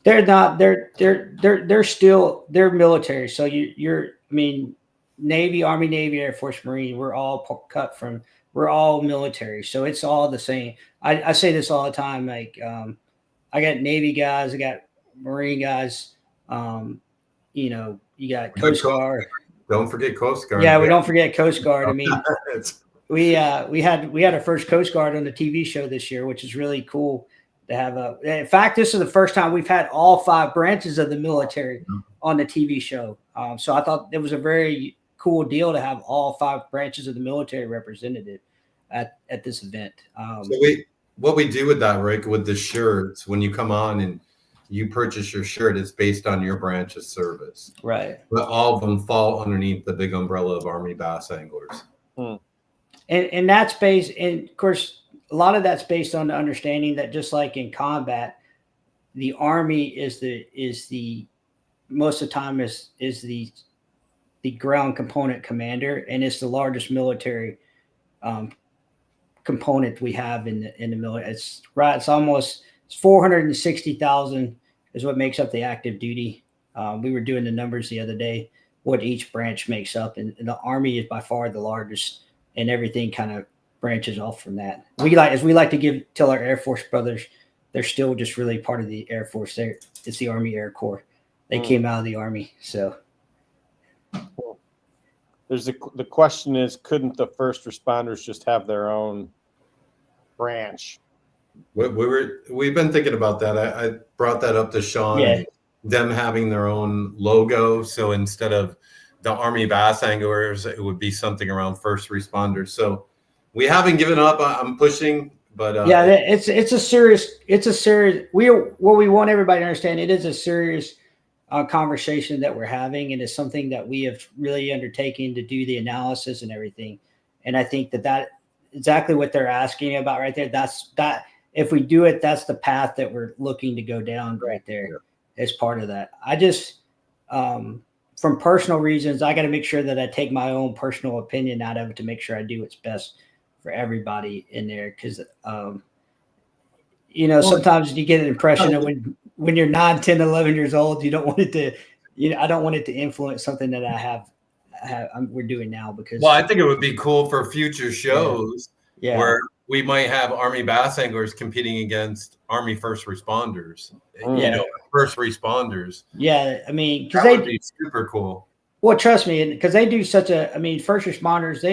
They're not. They're still military. So I mean, Navy, Army, Navy, Air Force, Marine. We're all cut from. We're all military. So it's all the same. I say this all the time. Like, I got Navy guys. I got Marine guys. You know, you got Coast Guard. Don't forget Coast Guard. Yeah, we don't forget Coast Guard. I mean, we had our first Coast Guard on the TV show this year, which is really cool to have in fact, this is the first time we've had all 5 branches of the military on the TV show. So I thought it was a very cool deal to have all 5 branches of the military represented at this event. So what we do with that, Rick, with the shirts, when you come on and you purchase your shirt, it's based on your branch of service. Right. But all of them fall underneath the big umbrella of Army Bass Anglers. And that's based, and of course, a lot of that's based on the understanding that just like in combat, the Army is the most of the time is the ground component commander, and it's the largest military component we have in the military. It's 460,000 is what makes up the active duty. We were doing the numbers the other day, what each branch makes up, and the Army is by far the largest, and everything kind of branches off from that. We like to tell our Air Force brothers, they're still just really part of the Air Force. It's the Army Air Corps. They came out of the Army. So there's the question is, couldn't the first responders just have their own branch? We've been thinking about that. I brought that up to Sean. Yeah. Them having their own logo. So instead of the Army Bass Anglers, it would be something around first responders. So we haven't given up. I'm pushing, but it's a serious. What we want everybody to understand, it is a serious conversation that we're having, and it's something that we have really undertaken to do the analysis and everything. And I think that exactly what they're asking about right there. That if we do it, that's the path that we're looking to go down right there as part of that. I just, from personal reasons, I got to make sure that I take my own personal opinion out of it to make sure I do what's best for everybody in there. Because, sometimes you get an impression that when you're 9, 10, 11 years old, you don't want it to, I don't want it to influence something that we're doing now. Because, well, I think it would be cool for future shows where we might have Army Bass Anglers competing against Army first responders, first responders. Yeah. I mean, that would be super cool. Well, trust me, because they do first responders,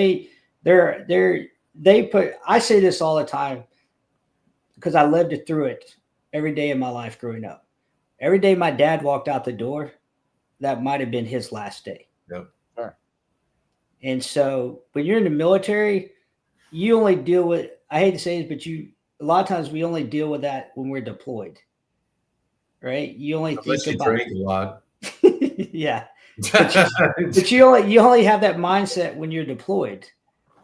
I say this all the time because I lived it through it every day of my life growing up. Every day my dad walked out the door, that might have been his last day. Yep. Sure. And so when you're in the military, you only deal with, I hate to say this, but a lot of times we only deal with that when we're deployed, right? You only Unless think you drink a lot. Yeah. But you only have that mindset when you're deployed.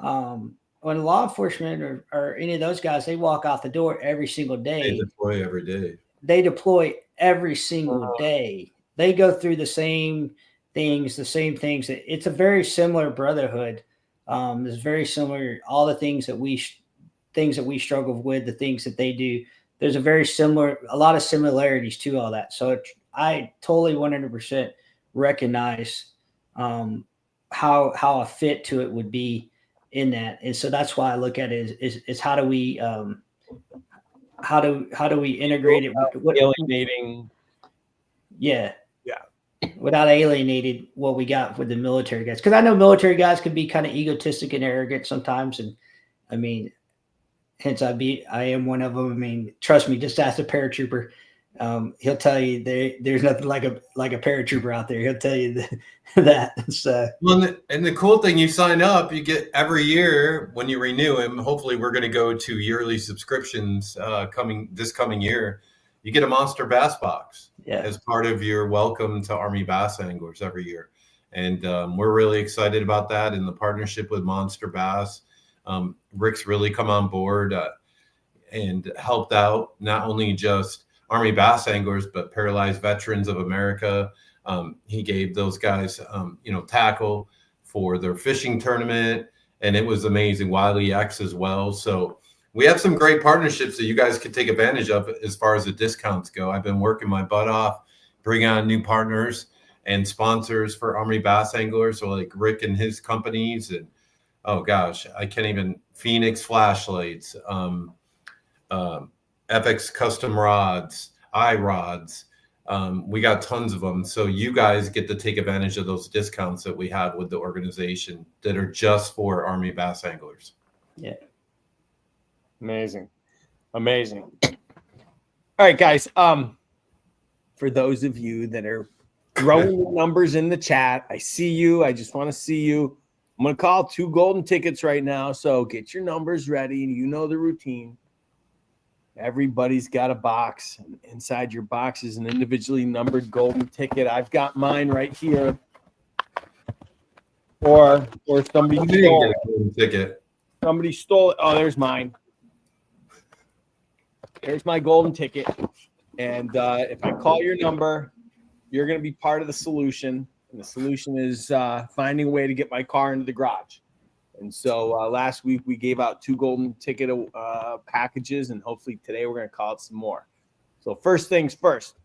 When law enforcement or any of those guys, they walk out the door every single day. They deploy every day. They deploy every single day. They go through the same things. It's a very similar brotherhood. It's very similar. All the things that we struggle with, the things that they do. There's a lot of similarities to all that. So I totally 100% recognize how a fit to it would be in that. And so that's why I look at it is how do we integrate it with alienating? Yeah. Without alienating what we got with the military guys. Because I know military guys can be kind of egotistic and arrogant sometimes. And I mean, hence I am one of them. I mean, trust me, just ask a paratrooper. He'll tell you there's nothing like a paratrooper out there. He'll tell you that. So, well, and the cool thing, you sign up, you get every year when you renew him. Hopefully, we're going to go to yearly subscriptions this coming year. You get a Monster Bass box as part of your welcome to Army Bass Anglers every year. And we're really excited about that and the partnership with Monster Bass. Rick's really come on board and helped out not only just Army bass anglers, but Paralyzed Veterans of America. He gave those guys, tackle for their fishing tournament, and it was amazing. Wiley X as well. So we have some great partnerships that you guys can take advantage of as far as the discounts go. I've been working my butt off, bringing on new partners and sponsors for Army bass anglers. So like Rick and his companies, and oh gosh, I can't even, Phoenix Flashlights, FX Custom Rods, iRods. We got tons of them. So you guys get to take advantage of those discounts that we have with the organization that are just for Army bass anglers. Yeah. Amazing. Amazing. All right, guys. For those of you that are throwing the numbers in the chat, I see you. I just want to see you. I'm going to call 2 golden tickets right now. So get your numbers ready. You know the routine. Everybody's got a box. Inside your box is an individually numbered golden ticket. I've got mine right here. Or somebody stole it. Ticket. Somebody stole it. Oh, there's mine. There's my golden ticket. And if I call your number, you're going to be part of the solution. And the solution is finding a way to get my car into the garage. And so last week we gave out 2 golden ticket packages, and hopefully today we're going to call it some more. So first things first,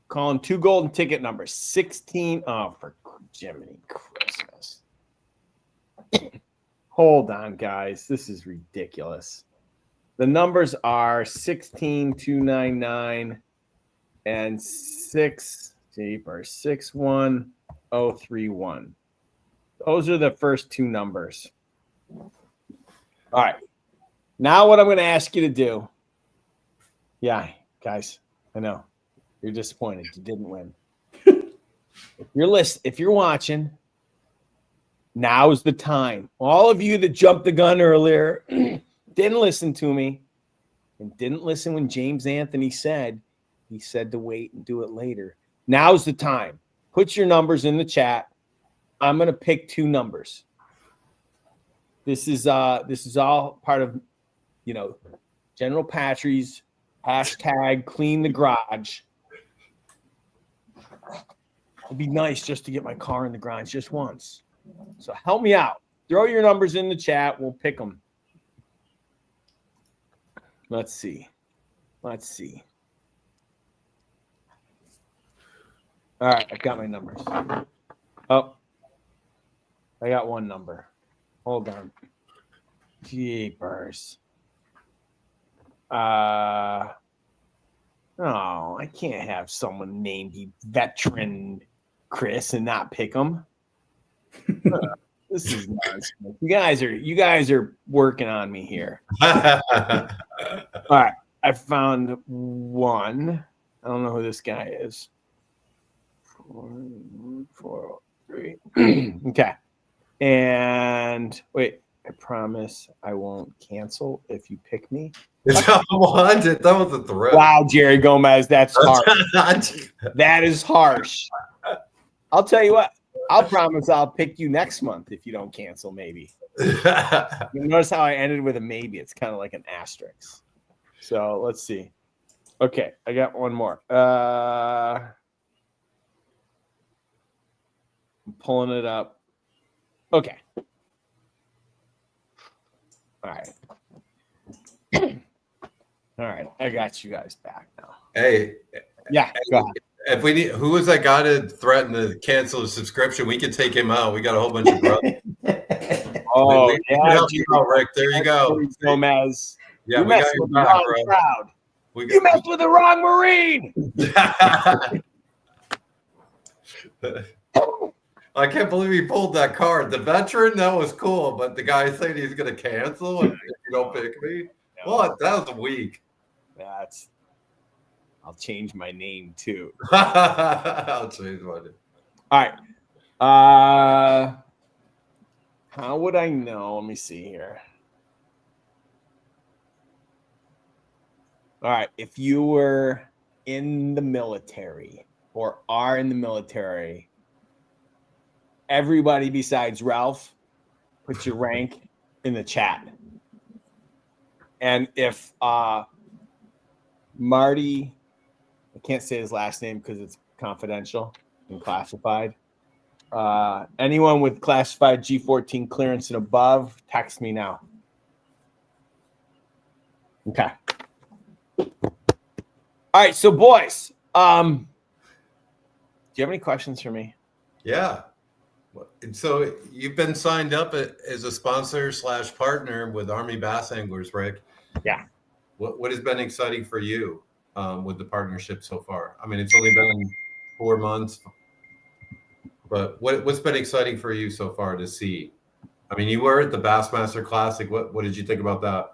calling 2 golden ticket numbers, 16. Oh, for Jiminy Christmas. Hold on, guys. This is ridiculous. The numbers are 16299 and 61031. Those are the first 2 numbers. All right. Now what I'm going to ask you to do. Yeah, guys, I know. You're disappointed. You didn't win. If you're watching, now's the time. All of you that jumped the gun earlier, didn't listen to me, and didn't listen when James Anthony said, he said to wait and do it later. Now's the time. Put your numbers in the chat. I'm going to pick 2 numbers. This is all part of, General Patri's hashtag clean the garage. It'd be nice just to get my car in the garage just once. So help me out. Throw your numbers in the chat. We'll pick them. Let's see. All right, I've got my numbers. Oh, I got 1 number. Hold on. Jeepers. No, I can't have someone named Veteran Chris and not pick them. This is nonsense. You guys are working on me here. All right, I found 1. I don't know who this guy is. 4, 3. Okay. And wait, I promise I won't cancel if you pick me. That was a threat. Wow, Jerry Gomez, that's harsh. That is harsh. I'll tell you what. I'll promise I'll pick you next month if you don't cancel, maybe. You notice how I ended with a maybe. It's kind of like an asterisk. So let's see. Okay, I got 1 more. I'm pulling it up. Okay. All right. All right. I got you guys back now. Hey. Yeah, go ahead. If we need, who was that guy to threaten to cancel the subscription? We could take him out. We got a whole bunch of brothers. Yeah, Rick. There you go. Gomez. Yeah, you messed with the wrong crowd. You messed with the wrong Marine. I can't believe he pulled that card. The veteran, that was cool, but the guy saying he's going to cancel if you don't pick me. No. What? That was weak. I'll change my name too. I'll change my name. All right. How would I know? Let me see here. All right. If you were in the military, or are in the military, everybody besides Ralph, put your rank in the chat. And if Marty, I can't say his last name because it's confidential and classified. Anyone with classified G14 clearance and above, text me now. Okay. All right, so boys, do you have any questions for me? Yeah. So you've been signed up as a sponsor / partner with Army Bass Anglers, Rick. Yeah. What has been exciting for you with the partnership so far? I mean, it's only been 4 months, but what's been exciting for you so far to see? I mean, you were at the Bassmaster Classic. What did you think about that?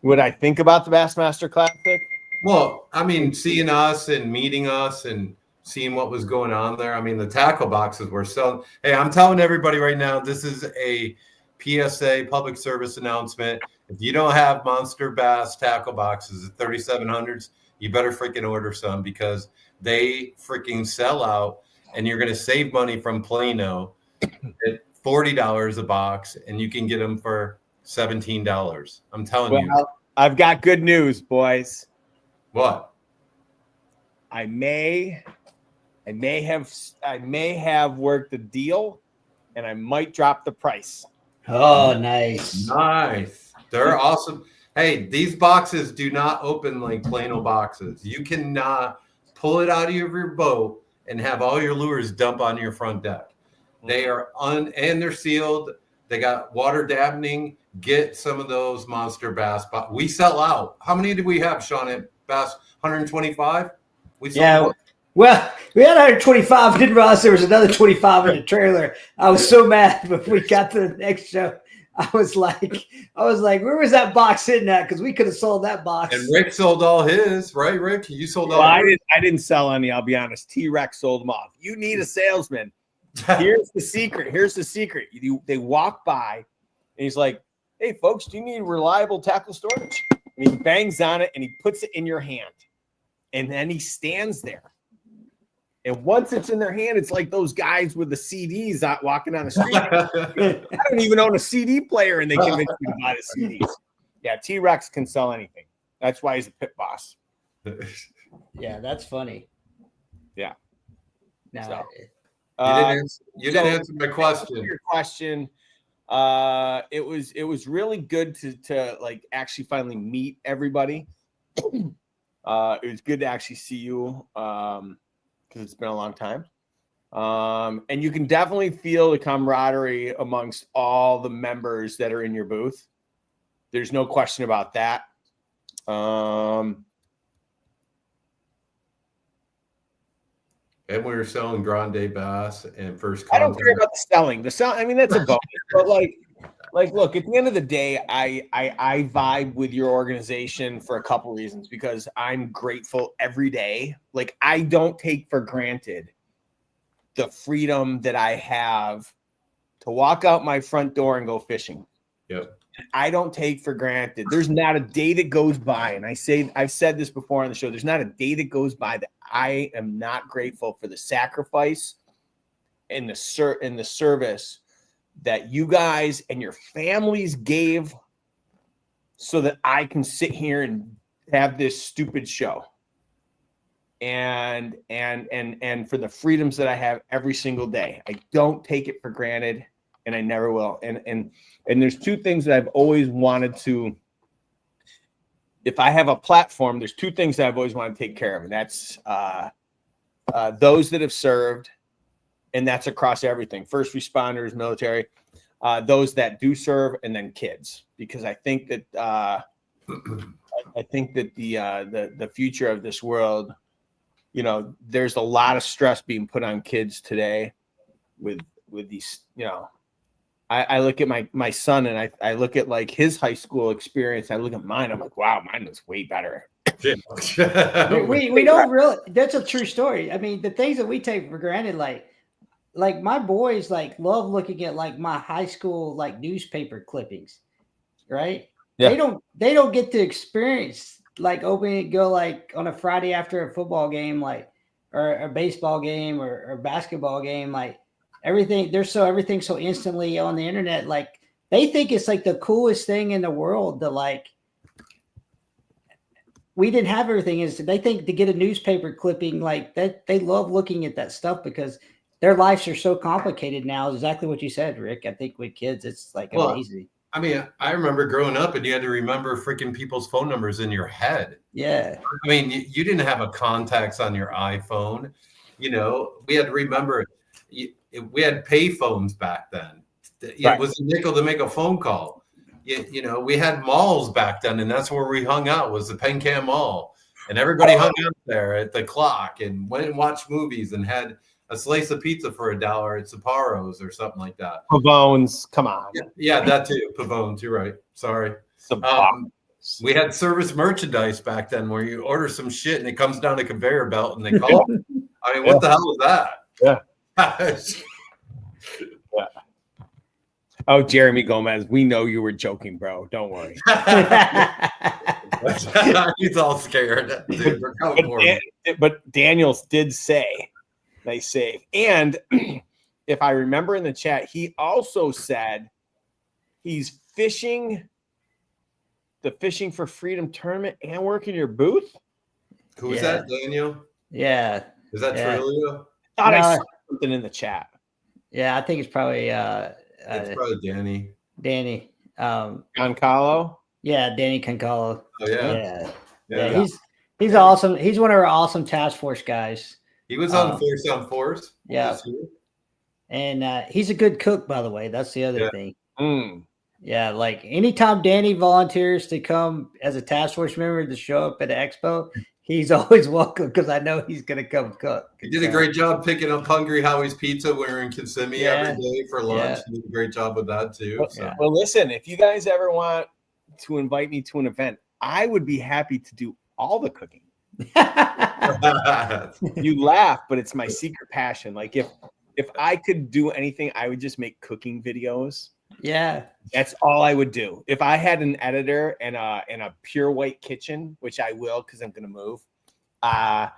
What I think about the Bassmaster Classic? Well, I mean, seeing us and meeting us and seeing what was going on there. I mean, the tackle boxes were selling. Hey, I'm telling everybody right now, this is a PSA, public service announcement. If you don't have Monster Bass tackle boxes at 3700s, you better freaking order some because they freaking sell out, and you're going to save money from Plano at $40 a box, and you can get them for $17. I'm telling you. I've got good news, boys. What? I may have worked a deal, and I might drop the price. Oh, nice. Nice. They're awesome. Hey, these boxes do not open like Plano boxes. You cannot pull it out of your boat and have all your lures dump on your front deck. They are and they're sealed. They got water dampening. Get some of those Monster Bass. We sell out. How many did we have, Sean, at Bass? 125? We sold out. Well, we had 125. Didn't realize there was another 25 in the trailer. I was so mad when we got to the next show. I was like, where was that box sitting at? Because we could have sold that box. And Rick sold all his, right, Rick? You sold all. I didn't sell any. I'll be honest. T-Rex sold them off. You need a salesman. Here's the secret. They walk by, and he's like, "Hey, folks, do you need reliable tackle storage?" And he bangs on it, and he puts it in your hand, and then he stands there. And once it's in their hand, it's like those guys with the CDs out walking down the street. I don't even own a CD player, and they convince me to buy the CDs. Yeah, T-Rex can sell anything. That's why he's a pit boss. Yeah, that's funny. Yeah. No, So, you didn't answer my question. Your question. It was really good to like actually finally meet everybody. It was good to actually see you. Because it's been a long time. And you can definitely feel the camaraderie amongst all the members that are in your booth. There's no question about that. And we were selling Grande Bass and first contact. I don't care about the selling. I mean, that's a bonus. But like, look, at the end of the day, I vibe with your organization for a couple reasons, because I'm grateful every day. Like, I don't take for granted the freedom that I have to walk out my front door and go fishing. Yep. I don't take for granted. There's not a day that goes by, and I've said this before on the show, there's not a day that goes by that I am not grateful for the sacrifice and the service that you guys and your families gave so that I can sit here and have this stupid show. And for the freedoms that I have every single day. I don't take it for granted, and I never will. And there's two things that I've always wanted to, if I have a platform, there's two things that I've always wanted to take care of. And that's those that have served, and that's across everything. First responders, military, those that do serve, and then kids. Because I think that the future of this world, you know, there's a lot of stress being put on kids today with these, you know. I look at my son, and I look at like his high school experience. I look at mine. I'm like, wow, mine was way better. we don't really. That's a true story. I mean, the things that we take for granted, like my boys, like love looking at like my high school like newspaper clippings, right? Yeah. They don't get to experience like opening it, go like on a Friday after a football game, like or a baseball game or basketball game, like everything's so instantly on the internet. Like they think it's like the coolest thing in the world to like. We didn't have everything instant. They think to get a newspaper clipping like that, they love looking at that stuff because their lives are so complicated now. Exactly what you said, Rick. I think with kids, it's like amazing. I mean, I remember growing up and you had to remember freaking people's phone numbers in your head. Yeah. I mean, you didn't have a contacts on your iPhone. You know, we had to remember we had pay phones back then. It was a nickel to make a phone call. You know, we had malls back then, and that's where we hung out, was the Pencam Mall. And everybody hung out there at the clock and went and watched movies and had a slice of pizza for $1 at Saparo's or something like that. Pavones, come on. Yeah, that too. Pavones, you're right. Sorry. We had service merchandise back then where you order some shit and it comes down a conveyor belt and they call. I mean, what the hell was that? Yeah. Yeah. Oh, Jeremy Gomez, we know you were joking, bro. Don't worry. He's all scared. Dude, but Daniels did say they save. And if I remember in the chat, he also said he's fishing the Fishing for Freedom tournament and working your booth. Who is that, Daniel? Yeah. Is that Trulio? Thought I saw something in the chat. Yeah, I think it's probably it's probably Danny. Danny. Concalo? Yeah, Danny Concalo. Oh yeah. Yeah. He's awesome. He's one of our awesome task force guys. He was on Force on Force. Yeah. And he's a good cook, by the way. That's the other thing. Yeah, like anytime Danny volunteers to come as a task force member to show up at the expo, he's always welcome because I know he's going to come cook. He did a great job picking up Hungry Howie's Pizza when we were in Kissimmee every day for lunch. He did a great job with that too. So. Well, listen, if you guys ever want to invite me to an event, I would be happy to do all the cooking. You laugh, but it's my secret passion. Like if I could do anything, I would just make cooking videos. Yeah, that's all I would do. If I had an editor and a pure white kitchen, which I will because I'm gonna move, I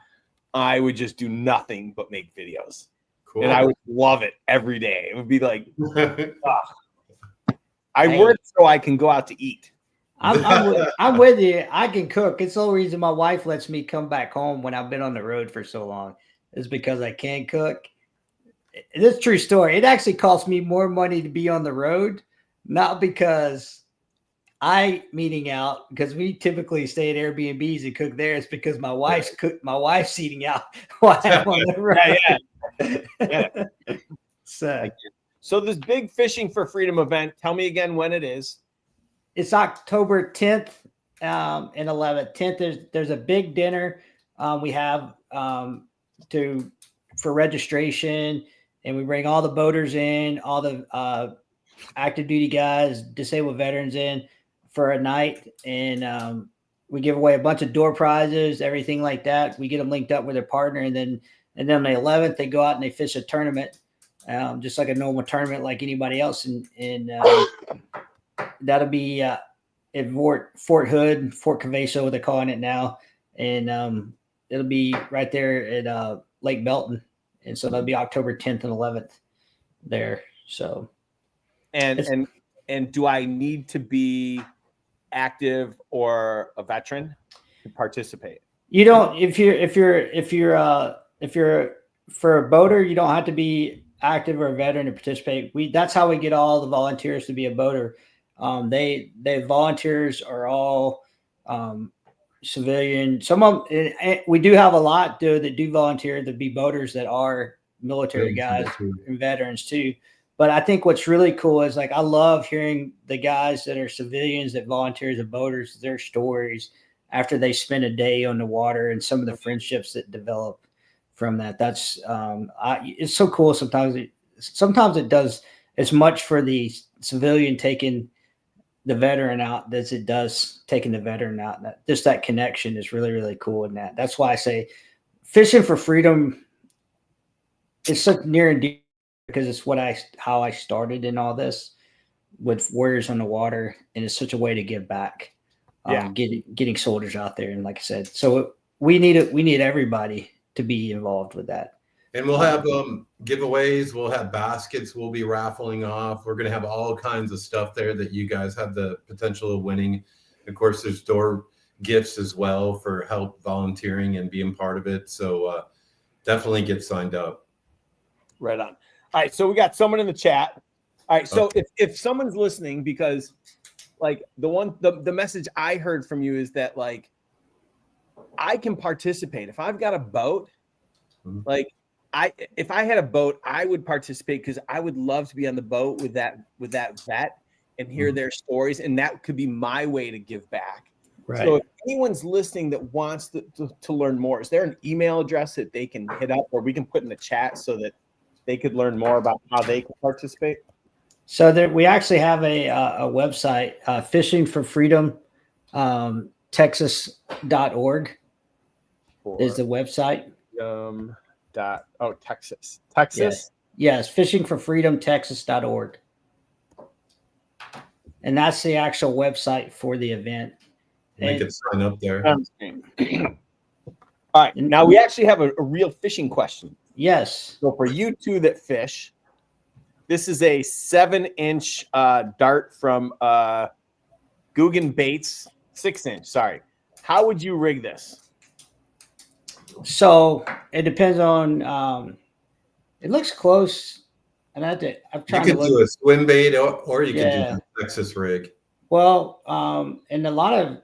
would just do nothing but make videos. Cool. And I would love it every day. It would be like I work so I can go out to eat. I'm with you. I can cook. It's the only reason my wife lets me come back home when I've been on the road for so long is because I can cook. This is a true story. It actually costs me more money to be on the road, not because eating out, because we typically stay at Airbnbs and cook there. It's because my wife's eating out while I'm on the road. Yeah. So this big Fishing for Freedom event, tell me again when it is. It's October 10th and 11th. 10th, there's a big dinner we have for registration. And we bring all the boaters in, all the active duty guys, disabled veterans in for a night. And we give away a bunch of door prizes, everything like that. We get them linked up with their partner. And then on the 11th, they go out and they fish a tournament, just like a normal tournament like anybody else. And that'll be at Fort Hood, Fort Cavaso, they're calling it now. And it'll be right there at Lake Belton. And so that'll be October 10th and 11th there. So, and do I need to be active or a veteran to participate? You don't. If you're for a boater, you don't have to be active or a veteran to participate. That's how we get all the volunteers to be a boater. They volunteers are all civilian. Some of them, we do have a lot though that do volunteer to be boaters that are military guys and veterans too. But I think what's really cool is like I love hearing the guys that are civilians that volunteer as boaters, their stories after they spend a day on the water and some of the friendships that develop from that. That's it's so cool. Sometimes it does as much for the civilian taking the veteran out as it does taking the veteran out. Just that connection is really, really cool in that. That's why I say Fishing for Freedom is so near and dear because it's how I started in all this with Warriors on the Water. And it's such a way to give back, getting soldiers out there. And like I said, so we need everybody to be involved with that. And we'll have giveaways. We'll have baskets we'll be raffling off. We're going to have all kinds of stuff there that you guys have the potential of winning. Of course, there's door gifts as well for help volunteering and being part of it. So definitely get signed up. Right on. All right. So we got someone in the chat. All right. So if someone's listening, because like the message I heard from you is that like I can participate. If I've got a boat, like if I had a boat, I would participate because I would love to be on the boat with that vet and hear their stories. And that could be my way to give back. Right. So if anyone's listening that wants to learn more, is there an email address that they can hit up or we can put in the chat so that they could learn more about how they can participate? So there, we actually have a website, Fishing for Freedom, Texas.org is the website. Texas. Yes, Fishing for Freedom, Texas.org. And that's the actual website for the event. They can sign up there. All right. Now we actually have a real fishing question. Yes. So for you two that fish, this is a 7-inch dart from Guggen Baits, 6-inch. Sorry. How would you rig this? So it depends on. It looks close, and I'm trying you to could do a swim bait, or you could do Yeah. a Texas rig. Well, and a lot of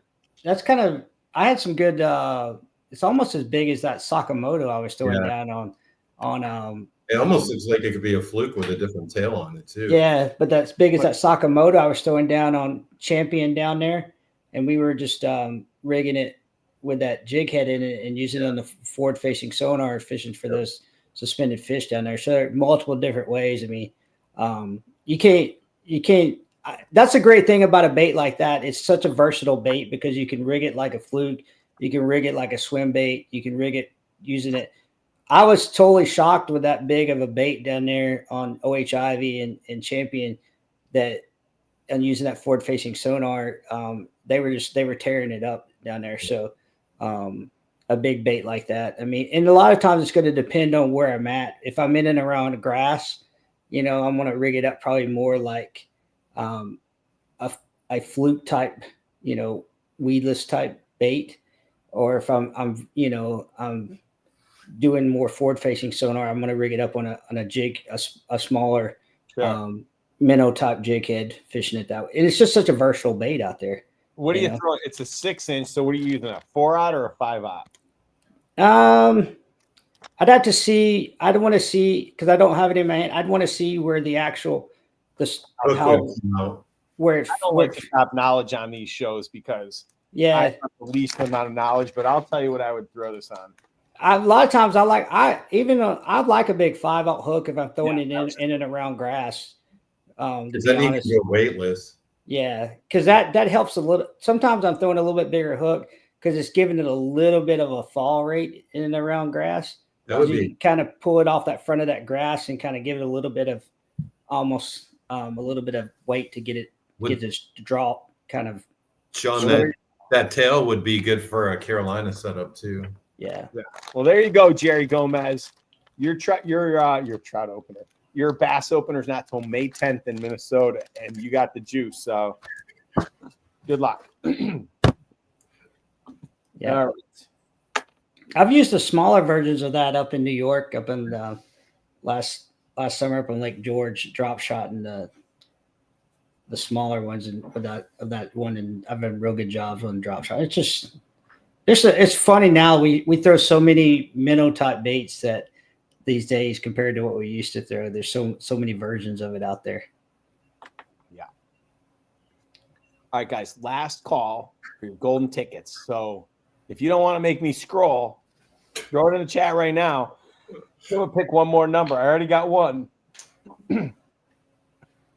that's kind of. I had some good. It's almost as big as that Sakamoto I was throwing down on. It almost looks like it could be a fluke with a different tail on it too. Yeah, but that's big as that Sakamoto I was throwing down on Champion down there, and we were just rigging it with that jig head in it and using it on the forward-facing sonar, fishing for those suspended fish down there. So there are multiple different ways. I mean, you can't. That's a great thing about a bait like that. It's such a versatile bait because you can rig it like a fluke, you can rig it like a swim bait, you can rig it using it. I was totally shocked with that big of a bait down there on OH Ivy and Champion and using that forward facing sonar. They were tearing it up down there. So a big bait like that. I mean, and a lot of times it's going to depend on where I'm at. If I'm in and around the grass, I'm going to rig it up probably more like a fluke type, weedless type bait. Or if I'm doing more forward-facing sonar, I'm going to rig it up on a jig, a smaller minnow type jig head, fishing it that way. And it's just such a versatile bait out there. What do you throw? It's a 6-inch. So what are you using? A 4-aught or a 5-aught? I'd have to see. I'd want to see because I don't have it in my hand. I'd want to see where the actual where it. I don't like to have knowledge on these shows because I have the least amount of knowledge. But I'll tell you what I would throw this on. A lot of times I'd like a big 5-aught hook if I'm throwing it in and around grass. Because then you can go weightless. Yeah, because that helps a little. Sometimes I'm throwing a little bit bigger hook because it's giving it a little bit of a fall rate in and around grass. That would be kind of pull it off that front of that grass and kind of give it a little bit of almost a little bit of weight to get this drop kind of. Sean, that tail would be good for a Carolina setup too. Yeah. Well, there you go, Jerry Gomez. Your trout opener. Your bass opener is not till May 10th in Minnesota, and you got the juice. So, good luck. Yeah. All right. I've used the smaller versions of that up in New York, up in last summer up in Lake George, drop shot and the smaller ones and of that one, and I've done real good jobs on drop shot. It's just. It's funny now. We throw so many minnow type baits that these days compared to what we used to throw. There's so many versions of it out there. Yeah. All right, guys. Last call for your golden tickets. So if you don't want to make me scroll, throw it in the chat right now. I'm gonna pick one more number. I already got one. And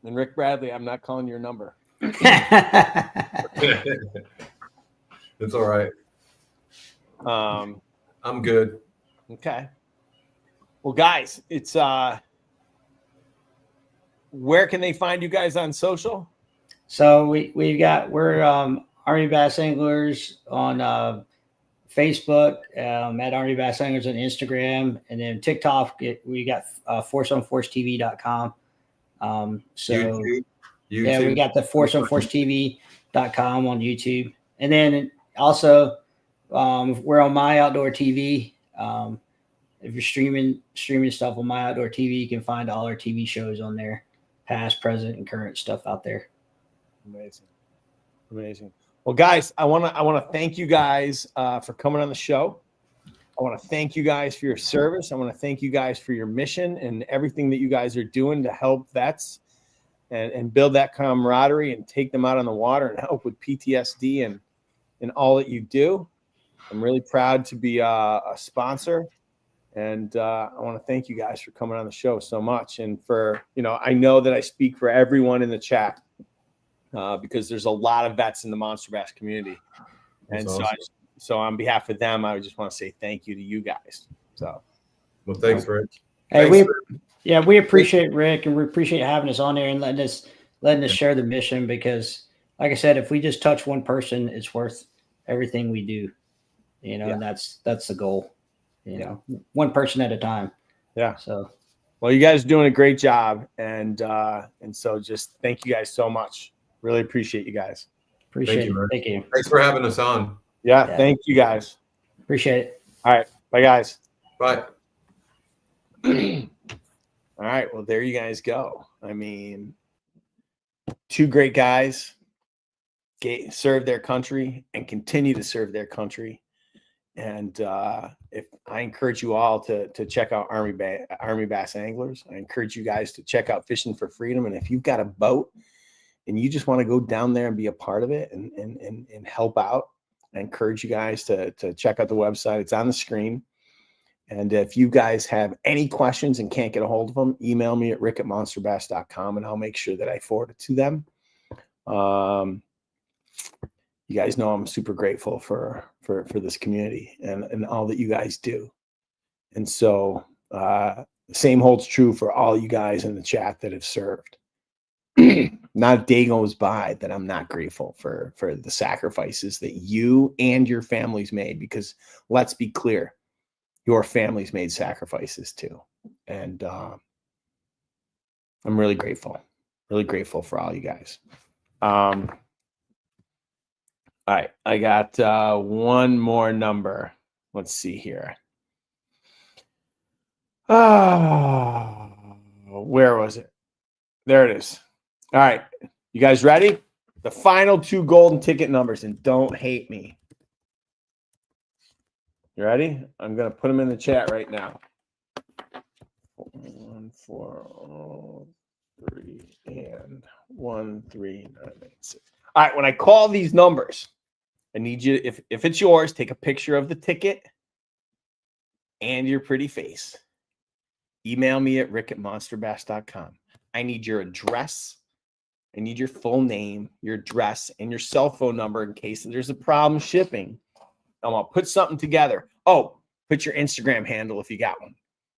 Rick Bradley, I'm not calling your number. It's all right. I'm good. Okay. Well, guys, it's where can they find you guys on social? So we're Army Bass Anglers on Facebook at Army Bass Anglers on Instagram, and then TikTok. We got forceonforcetv.com. So YouTube. yeah, we got the forceonforcetv.com on YouTube, and then also we're on My Outdoor TV. If you're streaming stuff on My Outdoor TV, you can find all our TV shows on there, past, present, and current stuff out there. Amazing. Well, guys, I want to thank you guys for coming on the show. I want to thank you guys for your service. I want to thank you guys for your mission and everything that you guys are doing to help vets and build that camaraderie and take them out on the water and help with PTSD and all that you do. I'm really proud to be a sponsor. And I want to thank you guys for coming on the show so much. And for, I know that I speak for everyone in the chat because there's a lot of vets in the Monster Bass community. And That's awesome. so on behalf of them, I just want to say thank you to you guys. So, well, thanks, Rick. Hey, we appreciate Rick, and we appreciate having us on there and letting us share the mission, because like I said, if we just touch one person, it's worth everything we do, and that's the goal. One person at a time. Yeah. So, well, you guys are doing a great job. And so just thank you guys so much. Really appreciate you guys. Appreciate it. Thank you. Thanks for having us on. Yeah. Thank you guys. Appreciate it. All right. Bye, guys. Bye. All right. Well, there you guys go. I mean, two great guys serve their country and continue to serve their country. And if I encourage you all to check out Army Bass Anglers, I encourage you guys to check out Fishing for Freedom. And if you've got a boat and you just want to go down there and be a part of it and help out, I encourage you guys to check out the website. It's on the screen. And if you guys have any questions and can't get a hold of them, email me at rick@monsterbass.com and I'll make sure that I forward it to them. You guys know I'm super grateful for this community and all that you guys do. And so the same holds true for all you guys in the chat that have served. Not a day goes by that I'm not grateful for the sacrifices that you and your families made, because let's be clear, your families made sacrifices too. And I'm really grateful for all you guys. All right, I got one more number. Let's see here. Where was it? There it is. All right, you guys ready? The final two golden ticket numbers, and don't hate me. You ready? I'm going to put them in the chat right now. 1403 and 13996. All right, when I call these numbers, I need you, if it's yours, take a picture of the ticket and your pretty face. Email me at rick@monsterbass.com. I need your address. I need your full name, your address, and your cell phone number in case there's a problem shipping. I'm going to put something together. Oh, put your Instagram handle if you got one,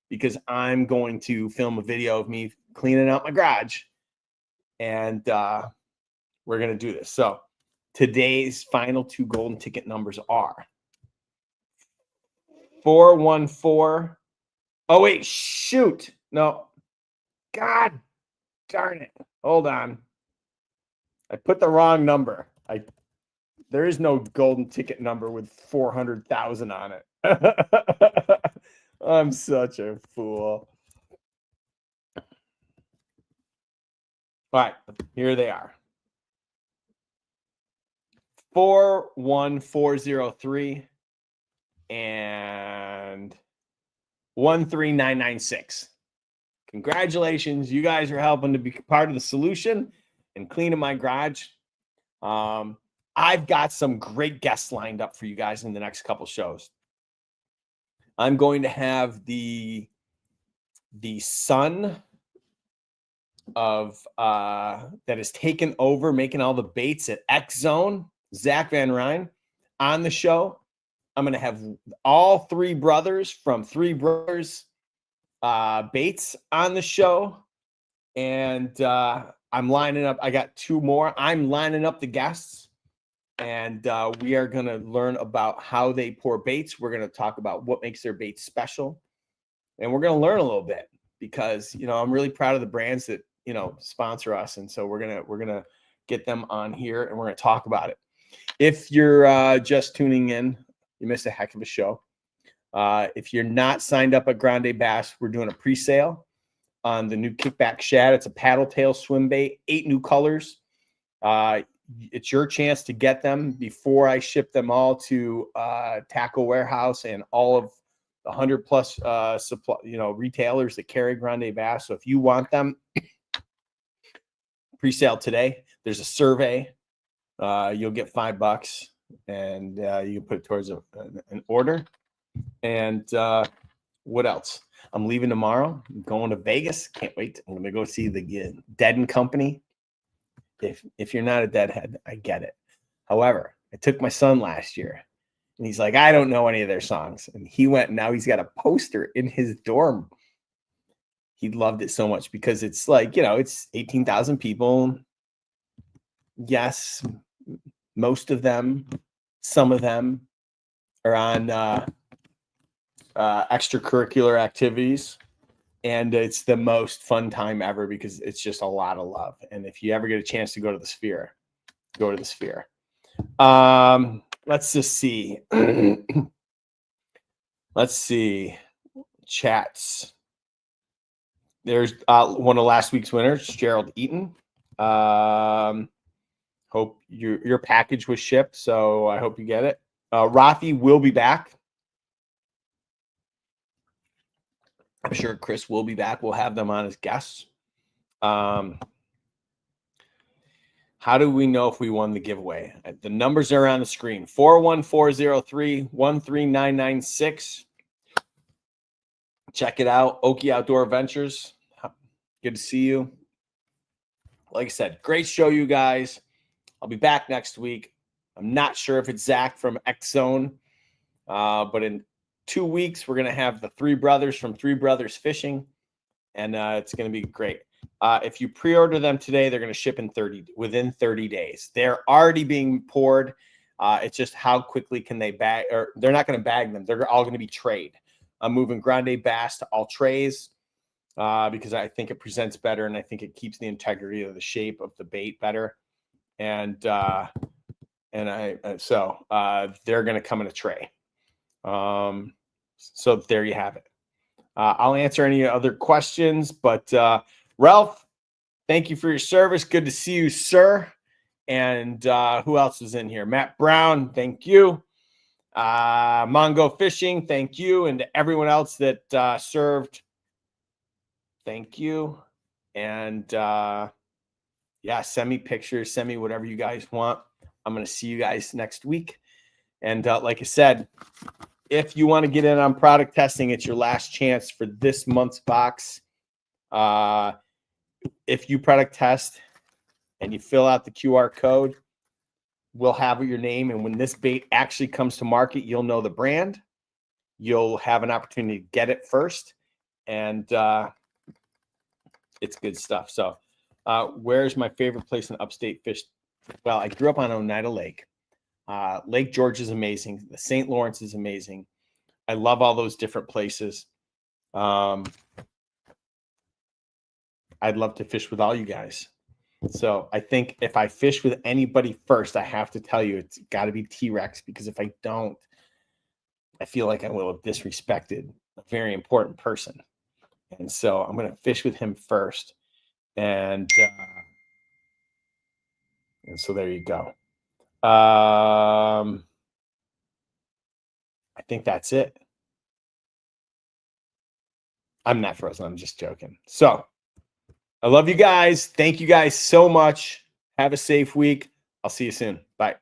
because I'm going to film a video of me cleaning out my garage. And we're going to do this. So today's final two golden ticket numbers are 414. Oh, wait, shoot. No. God darn it. Hold on. I put the wrong number. There is no golden ticket number with 400,000 on it. I'm such a fool. All right, here they are. 41403 and 13996. Congratulations. You guys are helping to be part of the solution and cleaning my garage. I've got some great guests lined up for you guys in the next couple shows. I'm going to have the son of that has taken over making all the baits at X Zone, Zach Van Ryn, on the show. I'm going to have all three brothers from Three Brothers Baits on the show. And I'm lining up. I got two more. I'm lining up the guests. and we are going to learn about how they pour baits. We're going to talk about what makes their baits special, and we're going to learn a little bit because, you know, I'm really proud of the brands that, you know, sponsor us. And so we're going to get them on here and we're going to talk about it. If you're just tuning in, you missed a heck of a show. If you're not signed up at Grande Bass, we're doing a pre-sale on the new Kickback Shad. It's a paddle tail swim bait, 8 new colors. It's your chance to get them before I ship them all to Tackle Warehouse and all of the 100+ supply, you know, retailers that carry Grande Bass. So if you want them, pre-sale today. There's a survey. You'll get $5, and you can put it towards an order. And what else? I'm leaving tomorrow. I'm going to Vegas. Can't wait. I'm going to go see the Dead and Company. If you're not a Deadhead, I get it. However, I took my son last year, and he's like, I don't know any of their songs. And he went, and now he's got a poster in his dorm. He loved it so much because it's like, you know, it's 18,000 people. Yes, most of them, some of them are on extracurricular activities. And it's the most fun time ever because it's just a lot of love. And if you ever get a chance to go to the Sphere, go to the Sphere. Let's just see. Let's see. Chats. There's one of last week's winners, Gerald Eaton. Hope your package was shipped, so I hope you get it. Rafi will be back. I'm sure Chris will be back. We'll have them on as guests. How do we know if we won the giveaway? The numbers are on the screen. 41403-13996. Check it out. Oki Outdoor Ventures. Good to see you. Like I said, great show, you guys. I'll be back next week. I'm not sure if it's Zach from X Zone, but in 2 weeks, we're going to have the 3 brothers from 3 Brothers Fishing, and it's going to be great. If you pre-order them today, they're going to ship within 30 days. They're already being poured. It's just how quickly can they bag, or they're not going to bag them. They're all going to be trayed. I'm moving Grande Bass to all trays because I think it presents better, and I think it keeps the integrity of the shape of the bait better. And they're going to come in a tray. So there you have it. I'll answer any other questions, but Ralph, thank you for your service. Good to see you, sir. And who else is in here? Matt Brown, thank you. Mongo Fishing, thank you. And to everyone else that served, thank you. And yeah, send me pictures, send me whatever you guys want. I'm going to see you guys next week. And like I said, if you want to get in on product testing, it's your last chance for this month's box. If you product test and you fill out the QR code, we'll have your name. And when this bait actually comes to market, you'll know the brand. You'll have an opportunity to get it first. And it's good stuff. So where's my favorite place in upstate fish? Well, I grew up on Oneida Lake. Lake George is amazing. The St. Lawrence is amazing. I love all those different places. I'd love to fish with all you guys. So I think if I fish with anybody first, I have to tell you it's got to be T-Rex, because if I don't, I feel like I will have disrespected a very important person. And so I'm going to fish with him first. And so there you go. I think that's it. I'm not frozen. I'm just joking. So I love you guys. Thank you guys so much. Have a safe week. I'll see you soon. Bye.